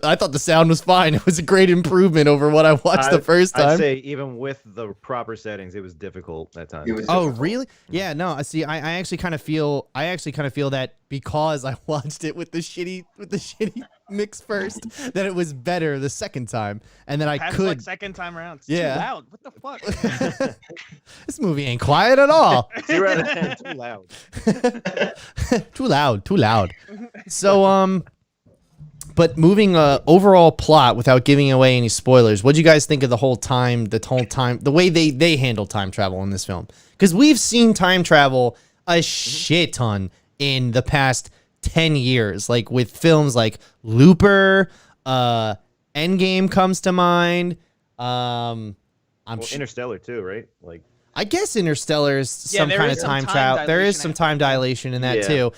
Speaker 1: I thought the sound was fine. It was a great improvement over what I watched the first time.
Speaker 3: I'd say even with the proper settings, it was difficult that time.
Speaker 1: Oh, really? Yeah, no. See, I actually kind of feel that because I watched it with the shitty mix first, that it was better the second time, and then I could
Speaker 4: like second time around. It's too loud. What the fuck?
Speaker 1: This movie ain't quiet at all.
Speaker 3: 0 out of 10, too loud.
Speaker 1: Too loud. So but moving overall plot without giving away any spoilers, what do you guys think of the whole time, the way they handle time travel in this film? Because we've seen time travel a shit ton in the past 10 years, like with films like Looper, Endgame comes to mind.
Speaker 3: Interstellar too, right? Like,
Speaker 1: I guess Interstellar is some kind of time travel. There is some time dilation in that too.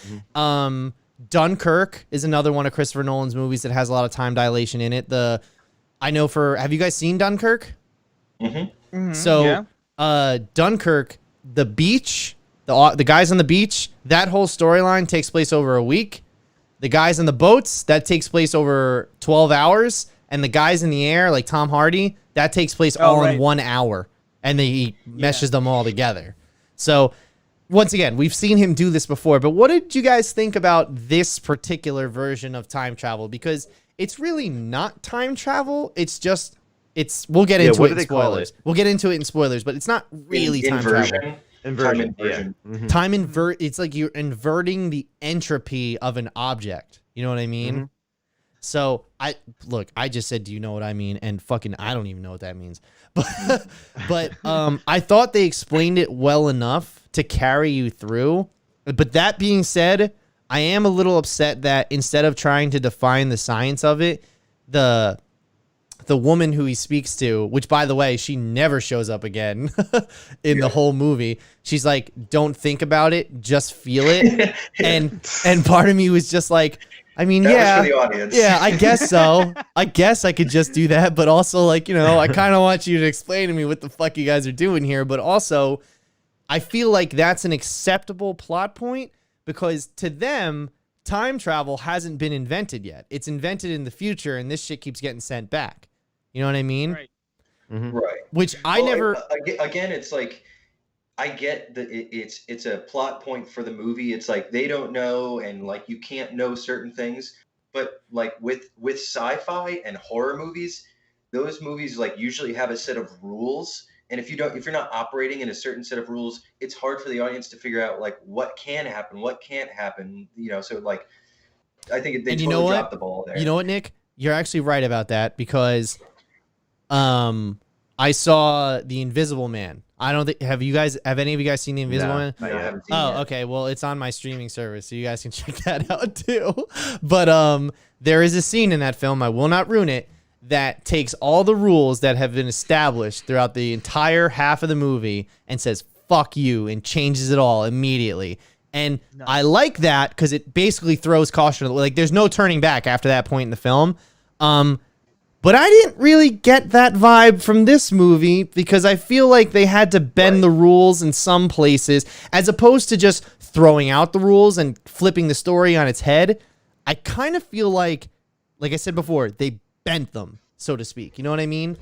Speaker 1: Dunkirk is another one of Christopher Nolan's movies that has a lot of time dilation in it. Have you guys seen Dunkirk? So, Dunkirk, the beach, the guys on the beach, that whole storyline takes place over a week. The guys on the boats, that takes place over 12 hours. And the guys in the air, like Tom Hardy, that takes place all in 1 hour. And he meshes them all together. So, once again, we've seen him do this before. But what did you guys think about this particular version of time travel? Because it's really not time travel. We'll get into it in spoilers. We'll get into it in spoilers, but it's not really time travel.
Speaker 2: Inversion.
Speaker 1: It's like you're inverting the entropy of an object. You know what I mean? So I just said, do you know what I mean? And fucking, I don't even know what that means. But I thought they explained it well enough to carry you through. But that being said, I am a little upset that instead of trying to define the science of it, the woman who he speaks to, which by the way, she never shows up again in the whole movie. She's like, don't think about it, just feel it. And part of me was just like, I mean,
Speaker 2: that was for the audience.
Speaker 1: Yeah, I guess so. I guess I could just do that, but also like, you know, I kind of want you to explain to me what the fuck you guys are doing here, but also I feel like that's an acceptable plot point because to them, time travel hasn't been invented yet. It's invented in the future and this shit keeps getting sent back. You know what I mean?
Speaker 4: Right.
Speaker 2: Right.
Speaker 1: which I
Speaker 2: Well,
Speaker 1: never.
Speaker 2: again, it's like I get that it's a plot point for the movie. It's like they don't know, and like you can't know certain things. But like with sci-fi and horror movies, those movies like usually have a set of rules. And if you're not operating in a certain set of rules, it's hard for the audience to figure out like what can happen, what can't happen. So like I think they
Speaker 1: And you
Speaker 2: totally
Speaker 1: know what?
Speaker 2: dropped the ball there.
Speaker 1: You know what, Nick? You're actually right about that because, I saw The Invisible Man. I don't think have any of you guys seen The Invisible Man?
Speaker 2: No, I haven't seen
Speaker 1: Oh,
Speaker 2: it.
Speaker 1: okay. Well, it's on my streaming service, so you guys can check that out too. But there is a scene in that film, I will not ruin it, that takes all the rules that have been established throughout the entire half of the movie and says "fuck you" and changes it all immediately. And I like that because it basically throws caution. Like, there's no turning back after that point in the film. But I didn't really get that vibe from this movie because I feel like they had to bend the rules in some places as opposed to just throwing out the rules and flipping the story on its head. I kind of feel like I said before, they bent them, so to speak. You know what I mean?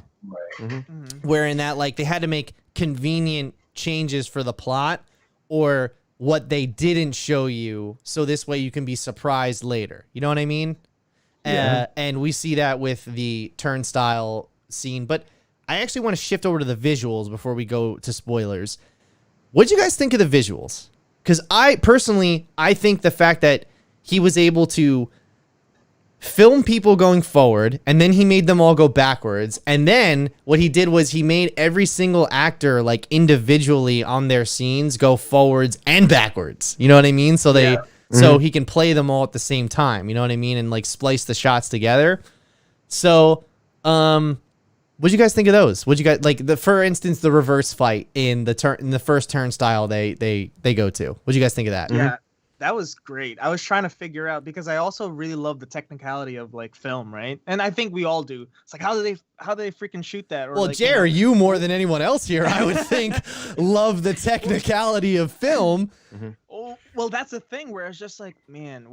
Speaker 2: Right.
Speaker 1: Where in that, like, they had to make convenient changes for the plot or what they didn't show you, so this way you can be surprised later. You know what I mean?
Speaker 2: Yeah.
Speaker 1: And we see that with the turnstile scene. But I actually want to shift over to the visuals before we go to spoilers. What did you guys think of the visuals? Because I think the fact that he was able to film people going forward, and then he made them all go backwards. And then what he did was he made every single actor, like, individually on their scenes go forwards and backwards. You know what I mean? So they...
Speaker 2: Yeah.
Speaker 1: So he can play them all at the same time, you know what I mean, and like splice the shots together. So, what'd you guys think of those? What'd you guys like? For instance, the reverse fight in the first turnstile they go to. What'd you guys think of that?
Speaker 4: Yeah, that was great. I was trying to figure out because I also really love the technicality of like film, right? And I think we all do. It's like how do they freaking shoot that? Or,
Speaker 1: Well,
Speaker 4: like,
Speaker 1: Jerry, you more than anyone else here, I would think, love the technicality of film.
Speaker 4: Oh, well, that's the thing where it's just like, man,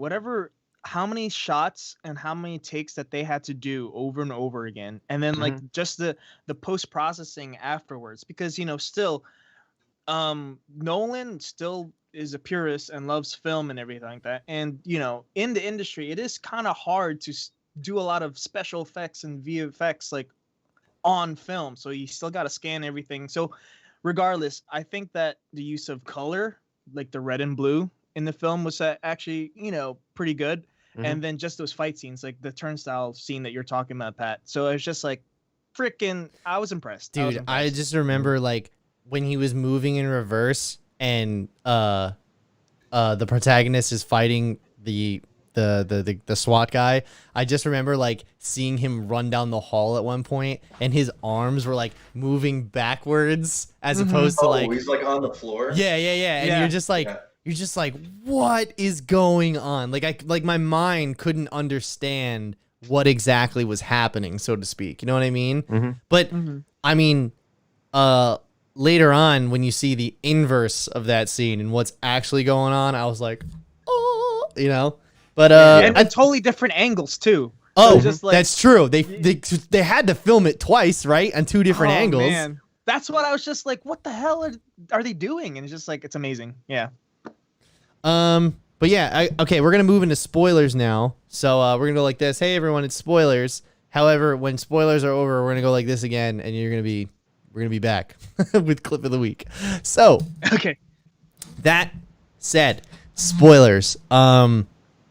Speaker 4: how many shots and how many takes that they had to do over and over again, and then like just the post processing afterwards, because still, Nolan still is a purist and loves film and everything like that, and in the industry, it is kind of hard to do a lot of special effects and VFX like on film, so you still got to scan everything. So, regardless, I think that the use of color, like the red and blue in the film, was actually pretty good. And then just those fight scenes, like the turnstile scene that you're talking about, Pat. So it's just like freaking, I was impressed.
Speaker 1: Dude, I just remember like when he was moving in reverse and the protagonist is fighting the SWAT guy. I just remember like seeing him run down the hall at one point and his arms were like moving backwards as opposed to like
Speaker 2: he's like on the floor.
Speaker 1: Yeah. And
Speaker 4: Yeah.
Speaker 1: you're just like, what is going on? Like my mind couldn't understand what exactly was happening, so to speak. You know what I mean? But I mean, later on when you see the inverse of that scene and what's actually going on, I was like, oh, But
Speaker 4: and totally different angles too.
Speaker 1: Oh,
Speaker 4: just like,
Speaker 1: that's true. They had to film it twice, right? On two different angles.
Speaker 4: Man. That's what I was just like, what the hell are they doing? And it's just like, it's amazing. Yeah.
Speaker 1: But yeah, okay, we're gonna move into spoilers now. So we're gonna go like this. Hey everyone, it's spoilers. However, when spoilers are over, we're gonna go like this again, and we're gonna be back with clip of the week. So
Speaker 4: Okay.
Speaker 1: That said, spoilers.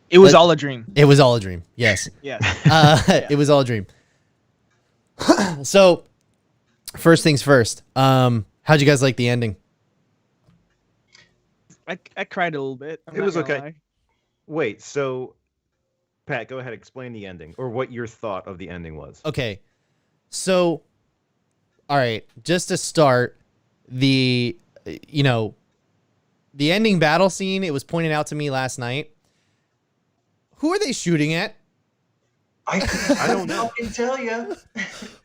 Speaker 4: It was all a dream.
Speaker 1: It was all a dream. Yes.
Speaker 4: Yes.
Speaker 1: It was all a dream. So, first things first. How'd you guys like the ending?
Speaker 4: I cried a little bit.
Speaker 3: It was okay. Wait, so Pat, go ahead, explain the ending or what your thought of the ending was.
Speaker 1: Okay. So, all right, just to start, the ending battle scene, it was pointed out to me last night. Who are they shooting at?
Speaker 2: I don't know. I can tell you.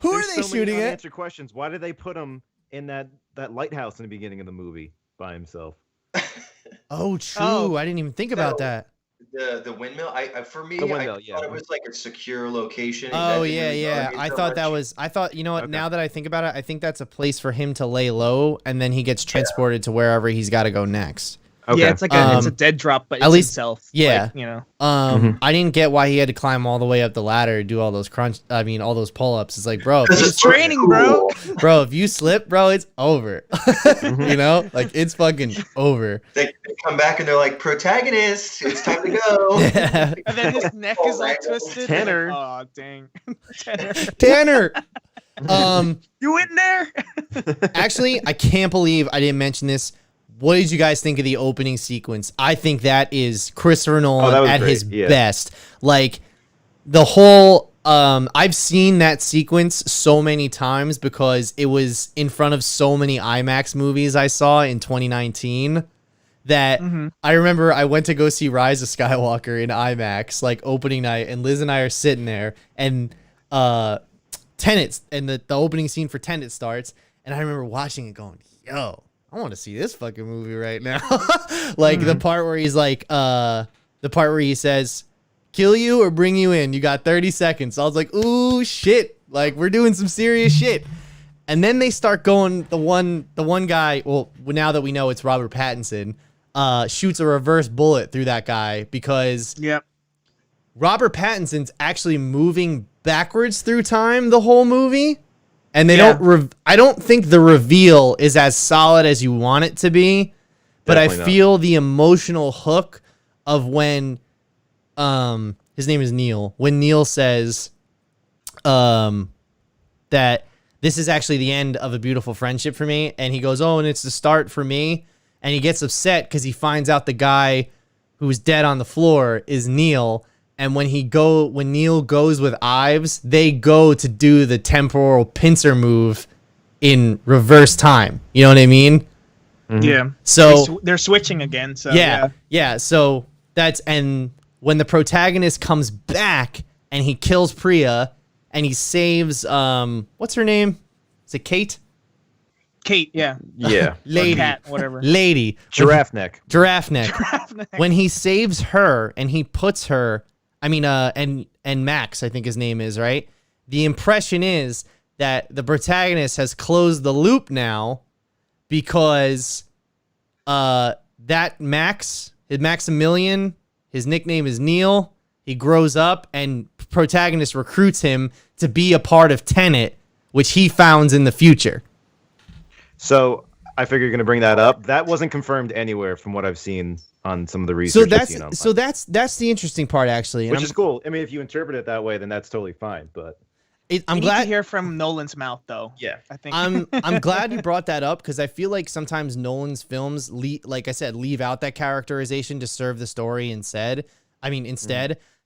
Speaker 1: Who are they shooting at?
Speaker 3: Answer questions. Why did they put him in that lighthouse in the beginning of the movie by himself?
Speaker 1: Oh, true.
Speaker 4: Oh,
Speaker 1: I didn't even think about that.
Speaker 2: the windmill. For me,
Speaker 3: The windmill,
Speaker 2: I thought it was like a secure location.
Speaker 1: Oh
Speaker 2: That didn't really bother
Speaker 1: yeah.
Speaker 2: me
Speaker 1: I
Speaker 2: so
Speaker 1: thought that
Speaker 2: much.
Speaker 1: was. I thought, you know what?
Speaker 3: Okay.
Speaker 1: Now that I think about it, I think that's a place for him to lay low, and then he gets transported to wherever he's got to go next.
Speaker 3: Okay.
Speaker 4: Yeah, it's like it's a dead drop, but
Speaker 1: at
Speaker 4: it's
Speaker 1: least-
Speaker 4: itself.
Speaker 1: yeah.
Speaker 4: Like, you know.
Speaker 1: I didn't get why he had to climb all the way up the ladder to do all those all those pull-ups. It's like, bro, if
Speaker 2: This
Speaker 1: you,
Speaker 2: is
Speaker 4: training, bro.
Speaker 1: bro, if you slip, bro, it's over. You know, like it's fucking over.
Speaker 2: They come back and they're like, protagonist, it's time to go.
Speaker 1: Yeah.
Speaker 4: And then his neck is all twisted.
Speaker 3: Tanner.
Speaker 4: Oh, dang. Tanner.
Speaker 1: Tanner.
Speaker 4: You in there?
Speaker 1: Actually, I can't believe I didn't mention this. What did you guys think of the opening sequence? I think that is Christopher Nolan
Speaker 3: was
Speaker 1: at
Speaker 3: great,
Speaker 1: his
Speaker 3: yeah.
Speaker 1: best. Like the whole I've seen that sequence so many times because it was in front of so many IMAX movies I saw in 2019 that I remember I went to go see Rise of Skywalker in IMAX like opening night, and Liz and I are sitting there, and Tenet and the opening scene for Tenet starts, and I remember watching it going, yo, I want to see this fucking movie right now. Like the part where he's like, the part where he says, kill you or bring you in. You got 30 seconds. I was like, ooh, shit. Like we're doing some serious shit. And then they start going, the one guy, well, now that we know it's Robert Pattinson, shoots a reverse bullet through that guy because
Speaker 4: Yep.
Speaker 1: Robert Pattinson's actually moving backwards through time the whole movie. And they
Speaker 4: Yeah.
Speaker 1: I don't think the reveal is as solid as you want it to be, but
Speaker 3: Definitely
Speaker 1: I
Speaker 3: not.
Speaker 1: feel the emotional hook of when his name is Neil, when Neil says that this is actually the end of a beautiful friendship for me, and he goes, oh, and it's the start for me, and he gets upset because he finds out the guy who's dead on the floor is Neil. And when Neil goes with Ives, they go to do the temporal pincer move in reverse time. You know what I mean?
Speaker 4: Yeah.
Speaker 1: So
Speaker 4: They're switching again. So
Speaker 1: yeah. So and when the protagonist comes back and he kills Priya and he saves what's her name? Is it Kate?
Speaker 4: Kate. Yeah.
Speaker 3: Yeah.
Speaker 1: Lady.
Speaker 4: Or Cat. Whatever.
Speaker 1: Lady.
Speaker 3: Giraffe neck.
Speaker 1: Giraffe neck. When he saves her and he puts her, and Max, I think his name is, right? The impression is that the protagonist has closed the loop now because that Maximilian, his nickname is Neil. He grows up and protagonist recruits him to be a part of Tenet, which he founds in the future.
Speaker 3: So I figure you're going to bring that up. That wasn't confirmed anywhere from what I've seen on some of the research I've seen online.
Speaker 1: That's the interesting part, actually.
Speaker 3: Which is cool. I mean, if you interpret it that way, then that's totally fine. But
Speaker 1: I'm
Speaker 4: We
Speaker 1: glad
Speaker 4: need to hear from Nolan's mouth, though.
Speaker 3: yeah,
Speaker 4: I think.
Speaker 1: I'm glad you brought that up because I feel like sometimes Nolan's films, like I said, leave out that characterization to serve the story instead.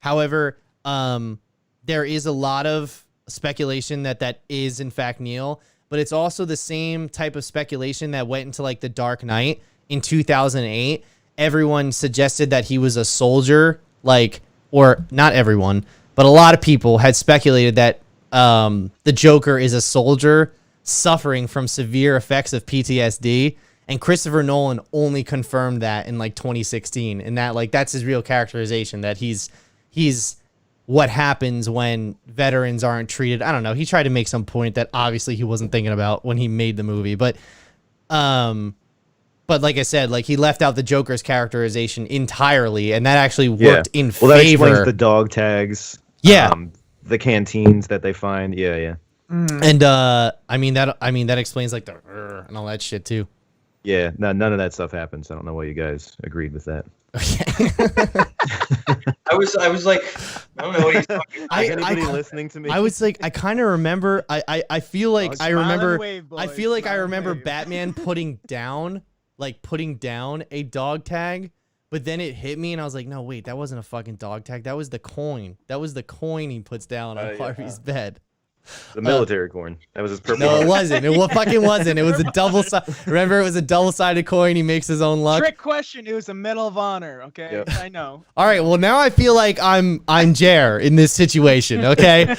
Speaker 1: However, there is a lot of speculation that is in fact Neil, but it's also the same type of speculation that went into like The Dark Knight in 2008. Everyone suggested that he was a soldier, or not everyone, but a lot of people had speculated that the Joker is a soldier suffering from severe effects of PTSD, and Christopher Nolan only confirmed that in like 2016, and that's his real characterization, that he's what happens when veterans aren't treated. I don't know. He tried to make some point that obviously he wasn't thinking about when he made the movie, but like I said, like he left out the Joker's characterization entirely, and that actually worked in favor.
Speaker 3: Well, that explains the dog tags.
Speaker 1: Yeah.
Speaker 3: The canteens that they find. Yeah.
Speaker 1: And that explains like the and all that shit too.
Speaker 3: Yeah. No, none of that stuff happens. I don't know why you guys agreed with that.
Speaker 1: Okay.
Speaker 2: I was like, I don't know what he's talking about.
Speaker 3: Is anybody listening to me?
Speaker 1: I was like, I kind of remember. I feel like I remember.
Speaker 4: Wave,
Speaker 1: I
Speaker 4: boys,
Speaker 1: feel like I
Speaker 4: smile and
Speaker 1: remember
Speaker 4: wave.
Speaker 1: Batman putting down a dog tag, but then it hit me and I was like, no, wait, that wasn't a fucking dog tag. That was the coin. That was the coin he puts down on Harvey's bed.
Speaker 3: The military corn. That was his purple.
Speaker 1: No, it wasn't. It fucking wasn't. It was a remember, it was a double-sided coin. He makes his own luck.
Speaker 4: Trick question. It was a Medal of Honor. Okay,
Speaker 3: Yep.
Speaker 4: I know.
Speaker 1: All right. Well, now I feel like I'm Jer in this situation. Okay.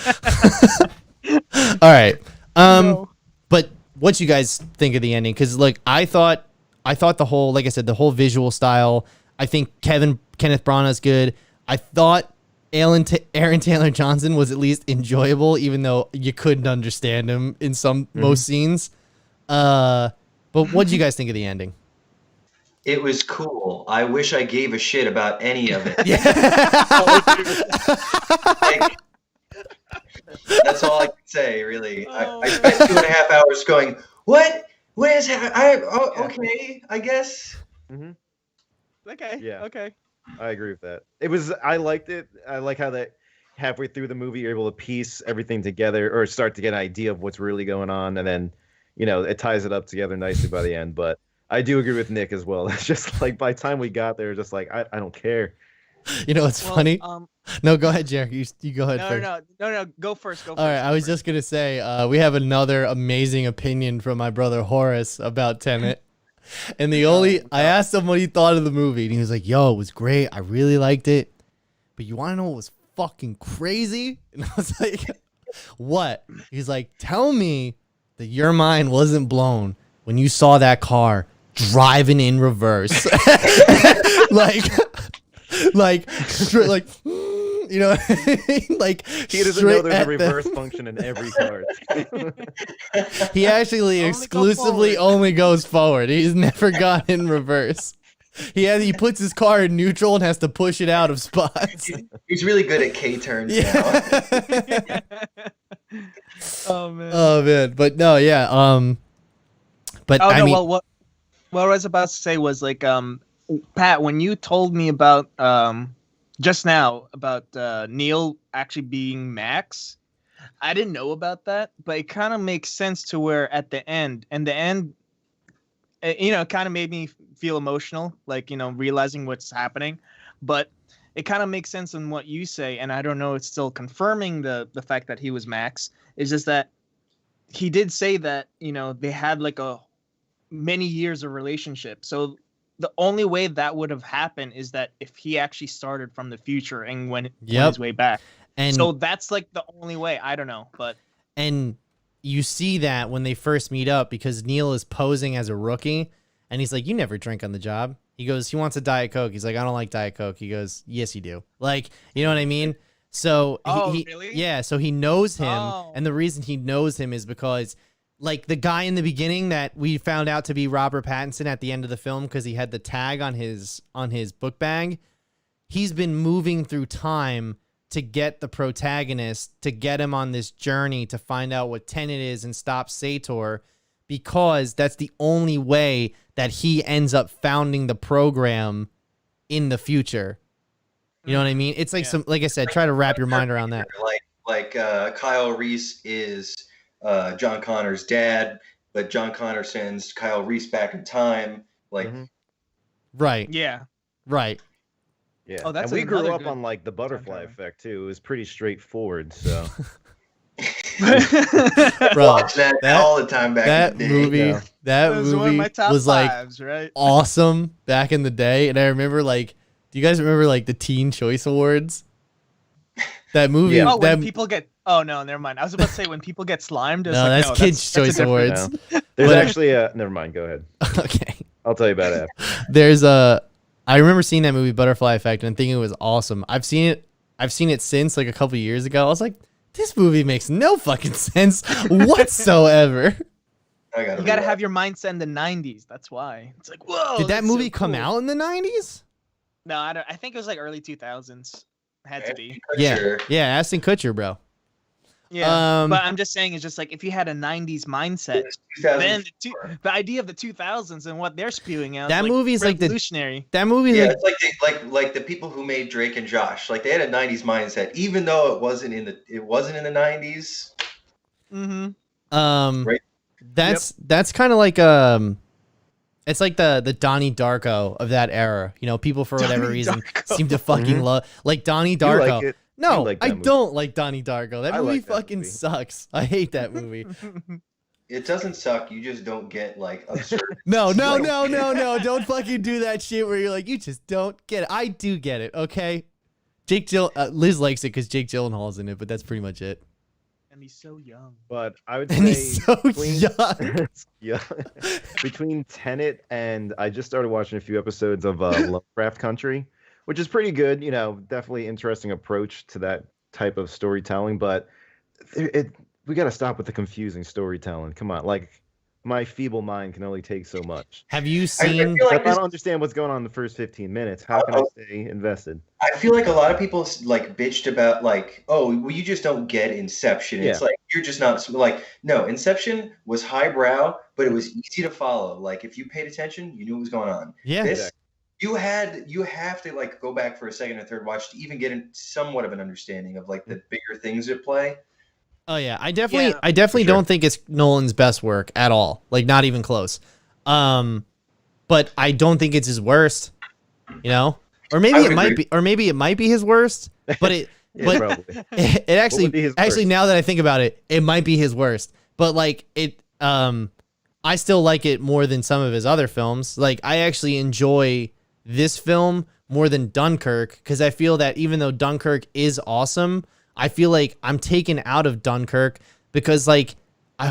Speaker 1: All right.
Speaker 4: No.
Speaker 1: But what you guys think of the ending? Because like I thought the whole, like I said, the whole visual style. I think Kenneth Branagh's good. I thought Aaron Taylor Johnson was at least enjoyable, even though you couldn't understand him in most scenes. But what did you guys think of the ending?
Speaker 2: It was cool. I wish I gave a shit about any of it. Like, that's all I can say, really. I spent 2.5 hours going, what? What is happening? Okay, I guess.
Speaker 3: Mm-hmm.
Speaker 4: Okay.
Speaker 3: Yeah.
Speaker 4: Okay.
Speaker 3: I agree with that. I liked it. I like how that halfway through the movie you're able to piece everything together or start to get an idea of what's really going on, and then it ties it up together nicely by the end. But I do agree with Nick as well. It's just like by the time we got there, just like I don't care.
Speaker 1: It's funny. No, go ahead, Jared. You go ahead first.
Speaker 4: No. Go first. Go first.
Speaker 1: All right, I was just gonna say we have another amazing opinion from my brother Horace about Tenet. And I asked him what he thought of the movie, and he was like, "Yo, it was great. I really liked it. But you want to know what was fucking crazy?" And I was like, "What?" He's like, "Tell me that your mind wasn't blown when you saw that car driving in reverse, like, like
Speaker 3: He doesn't know there's a reverse function in every car.
Speaker 1: He actually exclusively only goes forward. He's never gone in reverse. He puts his car in neutral and has to push it out of spots.
Speaker 2: He's really good at K turns now.
Speaker 4: Oh man.
Speaker 1: Oh man, but no, yeah. But
Speaker 4: what I was about to say was like, Pat, when you told me about just now about Neil actually being Max, I didn't know about that, but it kind of makes sense to where at the end, it kind of made me feel emotional, like, realizing what's happening. But it kind of makes sense in what you say, and I don't know, it's still confirming the fact that he was Max. It's just that he did say that, they had like a many years of relationship. So the only way that would have happened is that if he actually started from the future and went his way back. And so that's like the only way. I don't know, but
Speaker 1: you see that when they first meet up, because Neil is posing as a rookie, and he's like, "You never drink on the job." He goes, he wants a Diet Coke. He's like, "I don't like Diet Coke." He goes, "Yes, you do." Like, you know what I mean? So
Speaker 4: really?
Speaker 1: Yeah, so he knows him, and the reason he knows him is because, like, the guy in the beginning that we found out to be Robert Pattinson at the end of the film because he had the tag on his book bag, he's been moving through time to get the protagonist, to get him on this journey to find out what Tenet is and stop Sator, because that's the only way that he ends up founding the program in the future. You know what I mean? It's like like I said, try to wrap your mind around that.
Speaker 2: Like Kyle Reese is John Connor's dad, but John Connor sends Kyle Reese back in time. Like,
Speaker 1: right.
Speaker 4: Yeah.
Speaker 1: Right.
Speaker 3: Yeah.
Speaker 4: Oh, that's
Speaker 3: and we grew up
Speaker 4: good
Speaker 3: on like the butterfly effect too. It was pretty straightforward. So,
Speaker 1: bro,
Speaker 2: watch that all the time back in the day.
Speaker 1: That movie
Speaker 4: one of my top
Speaker 1: was like
Speaker 4: fives, right?
Speaker 1: awesome back in the day, and I remember like, do you guys remember like the Teen Choice Awards? That movie.
Speaker 4: Yeah. Oh, when people get. Oh no, never mind. I was about to say when people get slimed.
Speaker 1: No, that's Kids' Choice Awards.
Speaker 3: No. There's actually a. Never mind. Go ahead.
Speaker 1: Okay.
Speaker 3: I'll tell you about it after.
Speaker 1: There's a. I remember seeing that movie Butterfly Effect and thinking it was awesome. I've seen it since like a couple years ago. I was like, this movie makes no fucking sense whatsoever.
Speaker 2: You
Speaker 4: gotta have your mindset in the 90s. That's why. It's like, whoa.
Speaker 1: Did that movie come out in the 90s?
Speaker 4: No, I don't. I think it was like early 2000s. Had to be.
Speaker 1: Yeah. Yeah, Ashton Kutcher, bro.
Speaker 4: Yeah, but I'm just saying, it's just like if you had a 90s mindset, then the idea of the 2000s and what they're spewing out,
Speaker 1: that movie is like
Speaker 4: revolutionary.
Speaker 1: That movie,
Speaker 2: it's like the people who made Drake and Josh, like they had a 90s mindset, even though it wasn't in the 90s.
Speaker 1: Mm-hmm.
Speaker 2: Right.
Speaker 1: That's kind of like it's like the Donnie Darko of that era. People for whatever reason seem to fucking love like Donnie Darko.
Speaker 3: You like it.
Speaker 1: No,
Speaker 3: like
Speaker 1: I
Speaker 3: movie.
Speaker 1: Don't like Donnie Darko. That movie
Speaker 3: like that
Speaker 1: fucking
Speaker 3: movie.
Speaker 1: sucks. I hate that movie.
Speaker 2: It doesn't suck. You just don't get like absurd.
Speaker 1: No. Don't fucking do that shit where you're like, you just don't get it. I do get it. Okay. Liz likes it because Jake Gyllenhaal's in it, but that's pretty much it.
Speaker 4: and he's so young.
Speaker 3: But I would
Speaker 1: And
Speaker 3: say
Speaker 1: he's so young.
Speaker 3: yeah, between Tenet and I just started watching a few episodes of Lovecraft Country, which is pretty good. You know, definitely interesting approach to that type of storytelling. But we got to stop with the confusing storytelling. Come on, like my feeble mind can only take so much.
Speaker 1: Have you
Speaker 2: I
Speaker 1: seen?
Speaker 2: feel like
Speaker 3: If I don't understand what's going on in the first 15 minutes, how can I stay invested?
Speaker 2: I feel like a lot of people like bitched about like, oh, well, you just don't get Inception. It's
Speaker 3: Yeah.
Speaker 2: like you're just not like, no, Inception was highbrow, but it was easy to follow. Like if you paid attention, you knew what was going on.
Speaker 1: Yeah.
Speaker 2: This
Speaker 3: Exactly.
Speaker 2: you have to like go back for a second or third watch to even get somewhat of an understanding of like the bigger things at play.
Speaker 1: Oh yeah, I
Speaker 4: Yeah,
Speaker 1: definitely
Speaker 3: for sure.
Speaker 1: don't think it's Nolan's best work at all. Like not even close. But I don't think it's his worst. You know, or maybe
Speaker 2: I would
Speaker 1: it might
Speaker 2: agree.
Speaker 1: be, or maybe it might be his worst. But it,
Speaker 3: Yeah,
Speaker 1: but
Speaker 3: probably.
Speaker 1: it actually,
Speaker 3: would be his
Speaker 1: actually
Speaker 3: worst?
Speaker 1: now that I think about it, it might be his worst. But like it, I still like it more than some of his other films. Like I actually enjoy this film more than Dunkirk because I feel that even though Dunkirk is awesome, I feel like I'm taken out of Dunkirk because like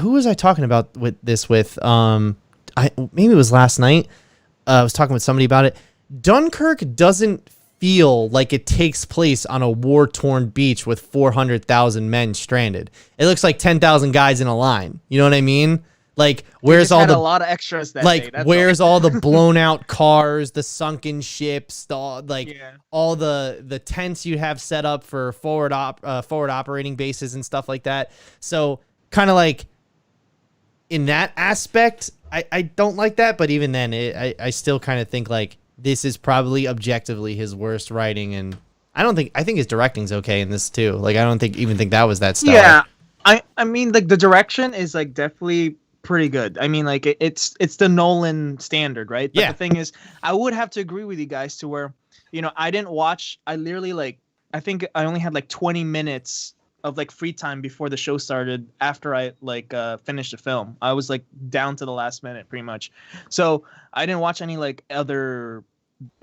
Speaker 1: who was I talking about with this with? Maybe it was last night. I was talking with somebody about it. Dunkirk doesn't feel like it takes place on a war-torn beach with 400,000 men stranded. It looks like 10,000 guys in a line. You know what I mean? Like where's all
Speaker 4: had
Speaker 1: the
Speaker 4: a lot of extras that day,
Speaker 1: like
Speaker 4: that's
Speaker 1: where's all the blown out cars, the sunken ships,
Speaker 4: Yeah.
Speaker 1: all the tents you have set up for forward operating bases and stuff like that. So kind of like in that aspect, I don't like that, but even then I still kind of think like this is probably objectively his worst writing, and I think his directing's okay in this too. Like I don't think that was that stellar.
Speaker 4: Yeah, I mean like the direction is like definitely pretty good. I mean like it's the Nolan standard, right? But
Speaker 1: Yeah.
Speaker 4: the thing is, I would have to agree with you guys to where, you know, I didn't watch. I literally like I think I only had like 20 minutes of like free time before the show started after I like finished the film. I was like down to the last minute pretty much. So I didn't watch any like other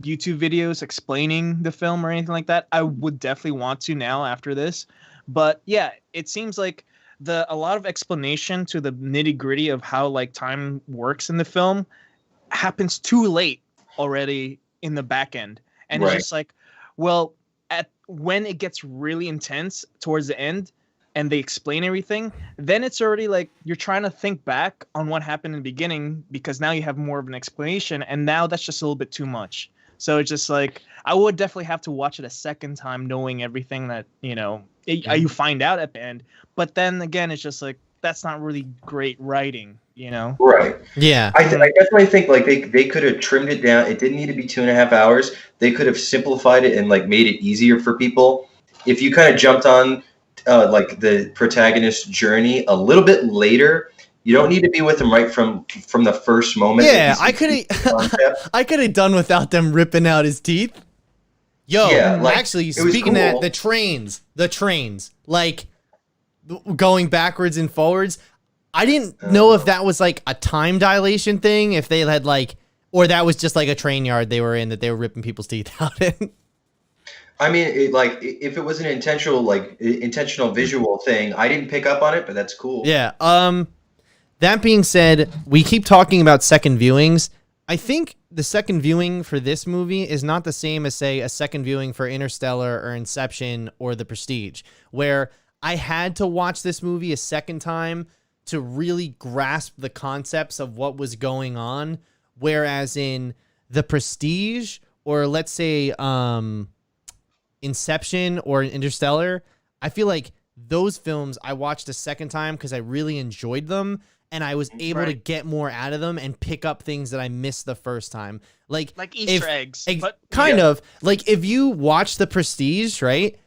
Speaker 4: YouTube videos explaining the film or anything like that. I would definitely want to now after this. But yeah, it seems like a lot of explanation to the nitty-gritty of how like time works in the film happens too late already in the back end. And
Speaker 2: Right.
Speaker 4: it's just like, well, when it gets really intense towards the end and they explain everything, then it's already like you're trying to think back on what happened in the beginning because now you have more of an explanation, and now that's just a little bit too much. So it's just like I would definitely have to watch it a second time knowing everything that, you know, you find out at the end. But then again, it's just like that's not really great writing, you know?
Speaker 2: Right.
Speaker 1: Yeah.
Speaker 2: I definitely think like they could have trimmed it down. It didn't need to be 2.5 hours. They could have simplified it and like made it easier for people. If you kind of jumped on like the protagonist's journey a little bit later, you don't need to be with him right from the first moment.
Speaker 1: Yeah,
Speaker 2: that
Speaker 1: I
Speaker 2: you
Speaker 1: could
Speaker 2: see the concept.
Speaker 1: I could have done without them ripping out his teeth. Yo,
Speaker 2: Yeah, like,
Speaker 1: actually,
Speaker 2: it was
Speaker 1: speaking of
Speaker 2: cool.
Speaker 1: that, the trains, like going backwards and forwards. I didn't know if that was like a time dilation thing, if they had like, or that was just like a train yard they were in that they were ripping people's teeth out in.
Speaker 2: I mean, if it was an intentional visual thing, I didn't pick up on it, but that's cool.
Speaker 1: Yeah. That being said, we keep talking about second viewings. I think the second viewing for this movie is not the same as, say, a second viewing for Interstellar or Inception or The Prestige, where I had to watch this movie a second time to really grasp the concepts of what was going on. Whereas in The Prestige, or let's say Inception or Interstellar, I feel like those films I watched a second time because I really enjoyed them, and I was able to get more out of them and pick up things that I missed the first time. Like
Speaker 4: Easter eggs. But
Speaker 1: kind of. Like if you watch The Prestige, right?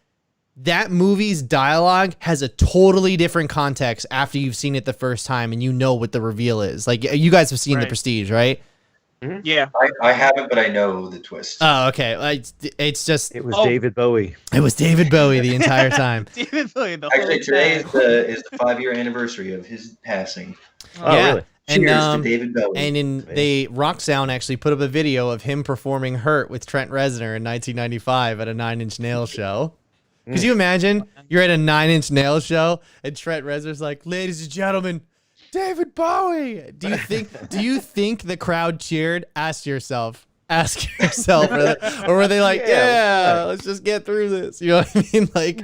Speaker 1: That movie's dialogue has a totally different context after you've seen it the first time and you know what the reveal is. Like you guys have seen The Prestige, right?
Speaker 4: Yeah.
Speaker 2: I haven't, but I know the twist.
Speaker 1: Oh, okay. It's just
Speaker 3: It was David Bowie.
Speaker 1: it was David Bowie the entire time.
Speaker 4: David Bowie, the whole
Speaker 2: Actually, today
Speaker 4: time.
Speaker 2: is the 5-year anniversary of his passing.
Speaker 3: Oh,
Speaker 1: Yeah.
Speaker 3: really?
Speaker 1: And,
Speaker 2: Cheers to David Bowie.
Speaker 1: And in they Rock Sound actually put up a video of him performing "Hurt" with Trent Reznor in 1995 at a Nine Inch Nails show. Could you imagine you're at a 9 Inch Nails show and Trent Reznor's like, "Ladies and gentlemen, David Bowie." Do you think the crowd cheered? Ask yourself, or were they like, "Yeah, let's just get through this"? You know what I mean? Like,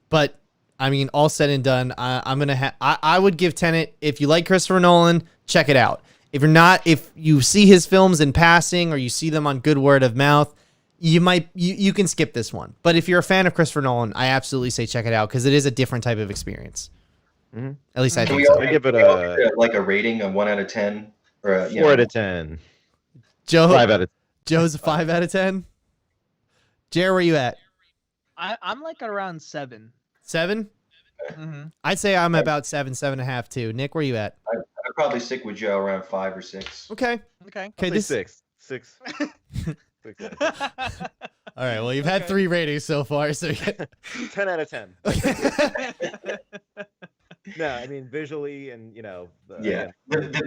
Speaker 1: but I mean, all said and done, I would give Tenet. If you like Christopher Nolan, check it out. If you're not, if you see his films in passing or you see them on good word of mouth, you can skip this one. But if you're a fan of Christopher Nolan, I absolutely say check it out because it is a different type of experience.
Speaker 3: Mm-hmm.
Speaker 1: At least I think
Speaker 2: so.
Speaker 1: so.
Speaker 2: I give it a rating of 1 out of 10 or a
Speaker 3: 4 out of 10.
Speaker 1: Joe,
Speaker 3: 5 out of 10.
Speaker 1: Joe's a 5 out of 10. Jared, where you at?
Speaker 4: I'm like around 7.
Speaker 1: 7?
Speaker 4: Mm-hmm.
Speaker 1: I'd say I'm about 7.5 too. Nick, where you at?
Speaker 2: I'd probably stick with Joe around 5 or 6.
Speaker 1: Okay.
Speaker 3: This 6. 6.
Speaker 1: All right. Well, you've had 3 ratings so far, so
Speaker 3: 10 out of 10. No, I mean visually and the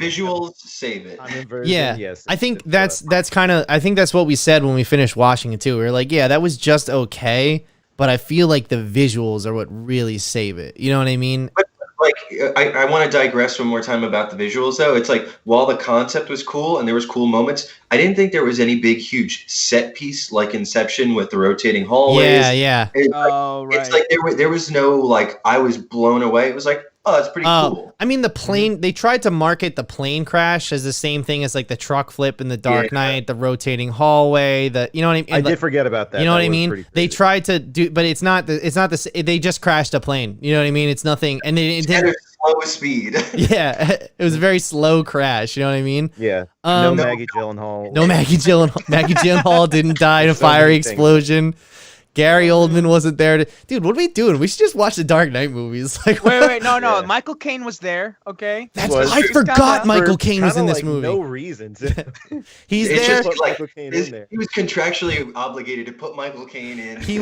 Speaker 2: visuals save it.
Speaker 1: Yeah,
Speaker 3: yes.
Speaker 1: I think that's kind of what we said when we finished watching it too. We were like, yeah, that was just okay, but I feel like the visuals are what really save it. You know what I mean?
Speaker 2: But, like, I want to digress one more time about the visuals though. It's like while the concept was cool and there was cool moments, I didn't think there was any big huge set piece like Inception with the rotating hallways.
Speaker 1: Yeah.
Speaker 2: It's like there was no like I was blown away. It was like, oh, that's pretty cool.
Speaker 1: I mean, the plane, they tried to market the plane crash as the same thing as like the truck flip in the Dark Knight, the rotating hallway, you know what I mean?
Speaker 3: I did forget about that.
Speaker 1: You know what I mean? They tried to do, but it's not they just crashed a plane. You know what I mean? It's nothing. And they didn't.
Speaker 2: Slow speed.
Speaker 1: Yeah. It was a very slow crash. You know what I mean?
Speaker 3: Yeah. No Maggie Gyllenhaal.
Speaker 1: No Maggie Gyllenhaal. Maggie Gyllenhaal didn't die in a fiery explosion. Gary Oldman wasn't there. Dude, what are we doing? We should just watch the Dark Knight movies. Like,
Speaker 4: wait, no. Yeah. Michael Caine was there. Okay.
Speaker 1: I forgot Michael Caine was in this movie.
Speaker 3: No reason.
Speaker 1: He's there.
Speaker 2: He was contractually obligated to put Michael Caine in.
Speaker 1: He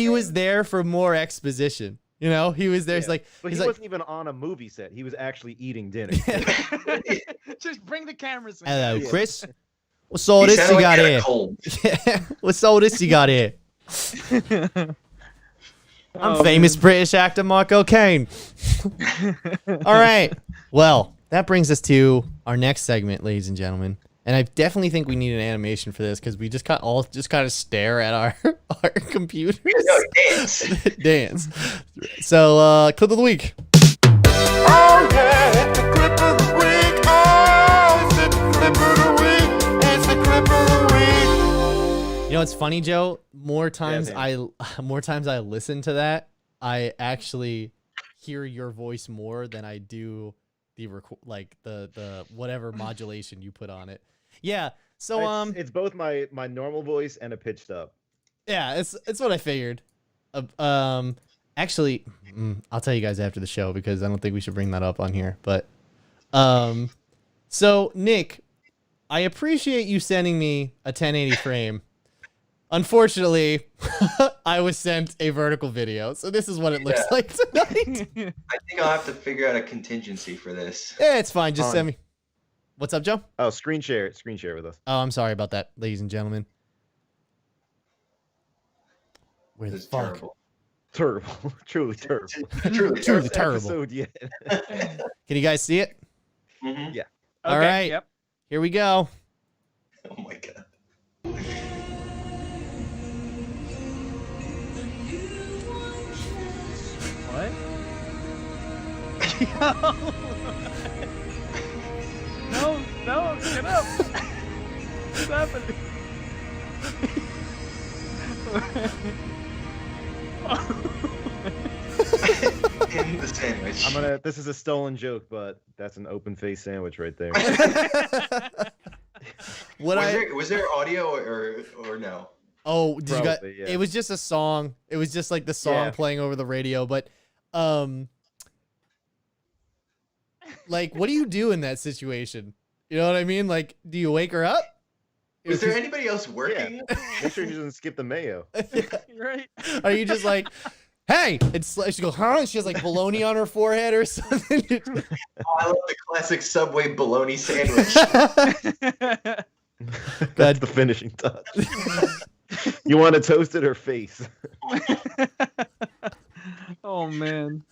Speaker 1: was there for more exposition. You know, he was there.
Speaker 3: Yeah. He wasn't even on a movie set. He was actually eating dinner.
Speaker 4: Just bring the cameras in.
Speaker 1: Hello, Chris. What's all this you got here? What's all this you got here? I'm famous British actor Michael Caine. All right. Well, that brings us to our next segment, ladies and gentlemen. And I definitely think we need an animation for this because we just kind of stare at our computers. Dance. So, clip of the week.
Speaker 5: Oh yeah, it's the clip of the week. Oh, it's the clip of the week. It's the clip of the week.
Speaker 1: You know what's funny, Joe? More times I listen to that, I actually hear your voice more than I do the the whatever modulation you put on it. Yeah. So
Speaker 3: it's both my normal voice and a pitched up.
Speaker 1: Yeah, it's what I figured. Actually, I'll tell you guys after the show because I don't think we should bring that up on here. But so Nick, I appreciate you sending me a 1080 frame. Unfortunately, I was sent a vertical video, so this is what it looks like tonight.
Speaker 2: I think I'll have to figure out a contingency for this.
Speaker 1: Yeah, it's fine. Just send me. What's up, Joe?
Speaker 3: Oh, screen share with us.
Speaker 1: Oh, I'm sorry about that, ladies and gentlemen. Where the fuck?
Speaker 3: Terrible. Truly terrible.
Speaker 1: Truly terrible.
Speaker 3: Episode yet.
Speaker 1: Can you guys see it?
Speaker 2: Mm-hmm.
Speaker 3: Yeah.
Speaker 1: All right.
Speaker 4: Yep.
Speaker 1: Here we go.
Speaker 2: Oh my god.
Speaker 4: What? No, get up. What's happening?
Speaker 2: In the sandwich.
Speaker 3: This is a stolen joke, but that's an open face sandwich right there.
Speaker 2: Was there audio or no?
Speaker 1: Oh, did
Speaker 3: Probably,
Speaker 1: you
Speaker 3: yeah.
Speaker 1: got? It was just a song. It was just like the song playing over the radio. But, like, what do you do in that situation? You know what I mean? Like, do you wake her up?
Speaker 2: Was there anybody else working?
Speaker 3: Yeah. Make sure she doesn't skip the mayo.
Speaker 4: Right?
Speaker 1: Are you just like, hey? She goes, huh? And she has like bologna on her forehead or something.
Speaker 2: Oh, I love the classic Subway bologna sandwich.
Speaker 3: That's the finishing touch. You want to toast it or face?
Speaker 4: Oh man.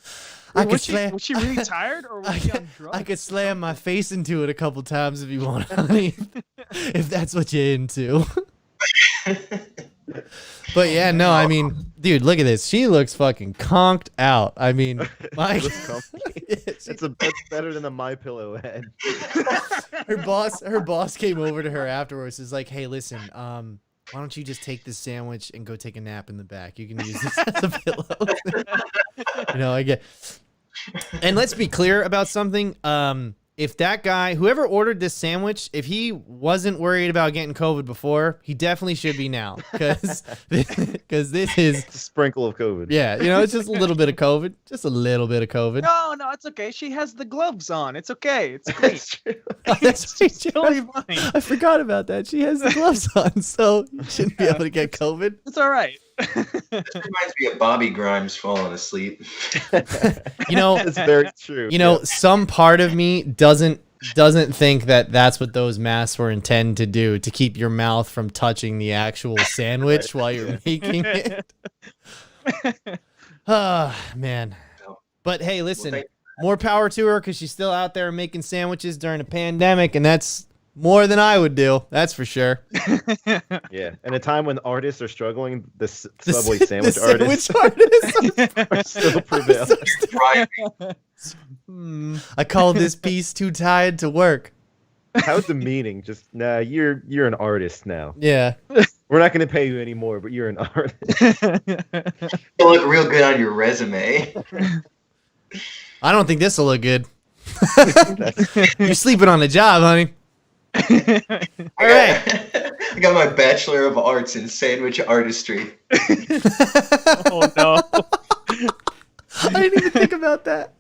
Speaker 1: I
Speaker 4: Wait,
Speaker 1: could slam.
Speaker 4: was she really tired or was she on drugs?
Speaker 1: I could slam my face into it a couple times if you want, honey. If that's what you're into. But yeah, no, I mean, dude, look at this. She looks fucking conked out. I mean, my
Speaker 3: That's better than the My Pillow head.
Speaker 1: her boss came over to her afterwards. Is like, hey, listen, why don't you just take this sandwich and go take a nap in the back? You can use this as a pillow. You know, I get. And let's be clear about something. If that guy, whoever ordered this sandwich, if he wasn't worried about getting COVID before, he definitely should be now, because this is
Speaker 3: A sprinkle of COVID.
Speaker 1: yeah, you know, it's just a little bit of COVID, just a little bit of COVID.
Speaker 4: No, it's okay. She has the gloves on. It's okay. It's clean.
Speaker 3: That's true.
Speaker 1: Oh, that's right,
Speaker 4: Totally fine.
Speaker 1: I forgot about that. She has the gloves on, so you shouldn't be able to get COVID.
Speaker 4: It's all right.
Speaker 2: This reminds me of Bobby Grimes falling asleep.
Speaker 1: You know,
Speaker 3: That's very true.
Speaker 1: you know,
Speaker 3: Yeah.
Speaker 1: some part of me doesn't think that that's what those masks were intended to do, to keep your mouth from touching the actual sandwich while you're making it. Ah, man. But hey, listen,
Speaker 2: thank-
Speaker 1: more power to her, because she's still out there making sandwiches during a pandemic, and that's more than I would do. That's for sure.
Speaker 3: Yeah. And a time when artists are struggling, the
Speaker 1: The
Speaker 3: Subway
Speaker 1: s-
Speaker 3: sandwich
Speaker 1: the
Speaker 3: artists
Speaker 1: sandwich artist.
Speaker 3: are still prevail.
Speaker 2: Thriving.
Speaker 4: Hmm.
Speaker 1: I called this piece Too Tired to Work.
Speaker 3: How's the meaning? Just nah, you're an artist now.
Speaker 1: Yeah.
Speaker 3: We're not gonna pay you anymore, but you're an artist.
Speaker 2: You look real good on your resume.
Speaker 1: I don't think this will look good. You're sleeping on the job, honey. All right.
Speaker 2: I got my Bachelor of Arts in Sandwich Artistry.
Speaker 4: Oh no.
Speaker 1: I didn't even think about that.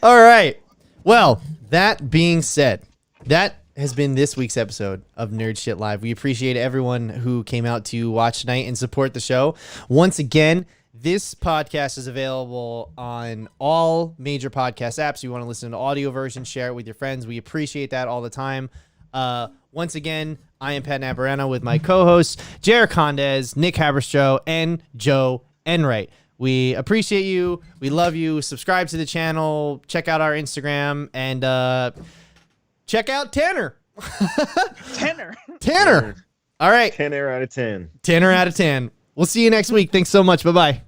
Speaker 1: All right. Well, that being said, that has been this week's episode of Nerd Shit Live. We appreciate everyone who came out to watch tonight and support the show. Once again, this podcast is available on all major podcast apps. You want to listen to the audio version, share it with your friends. We appreciate that all the time. Once again, I am Pat Navarrete with my co-hosts, Jared Condez, Nick Haberstroh, and Joe Enright. We appreciate you. We love you. Subscribe to the channel. Check out our Instagram. And check out Tanner.
Speaker 4: Tanner.
Speaker 1: All right.
Speaker 3: 10 out of 10.
Speaker 1: 10 out of 10. We'll see you next week. Thanks so much. Bye-bye.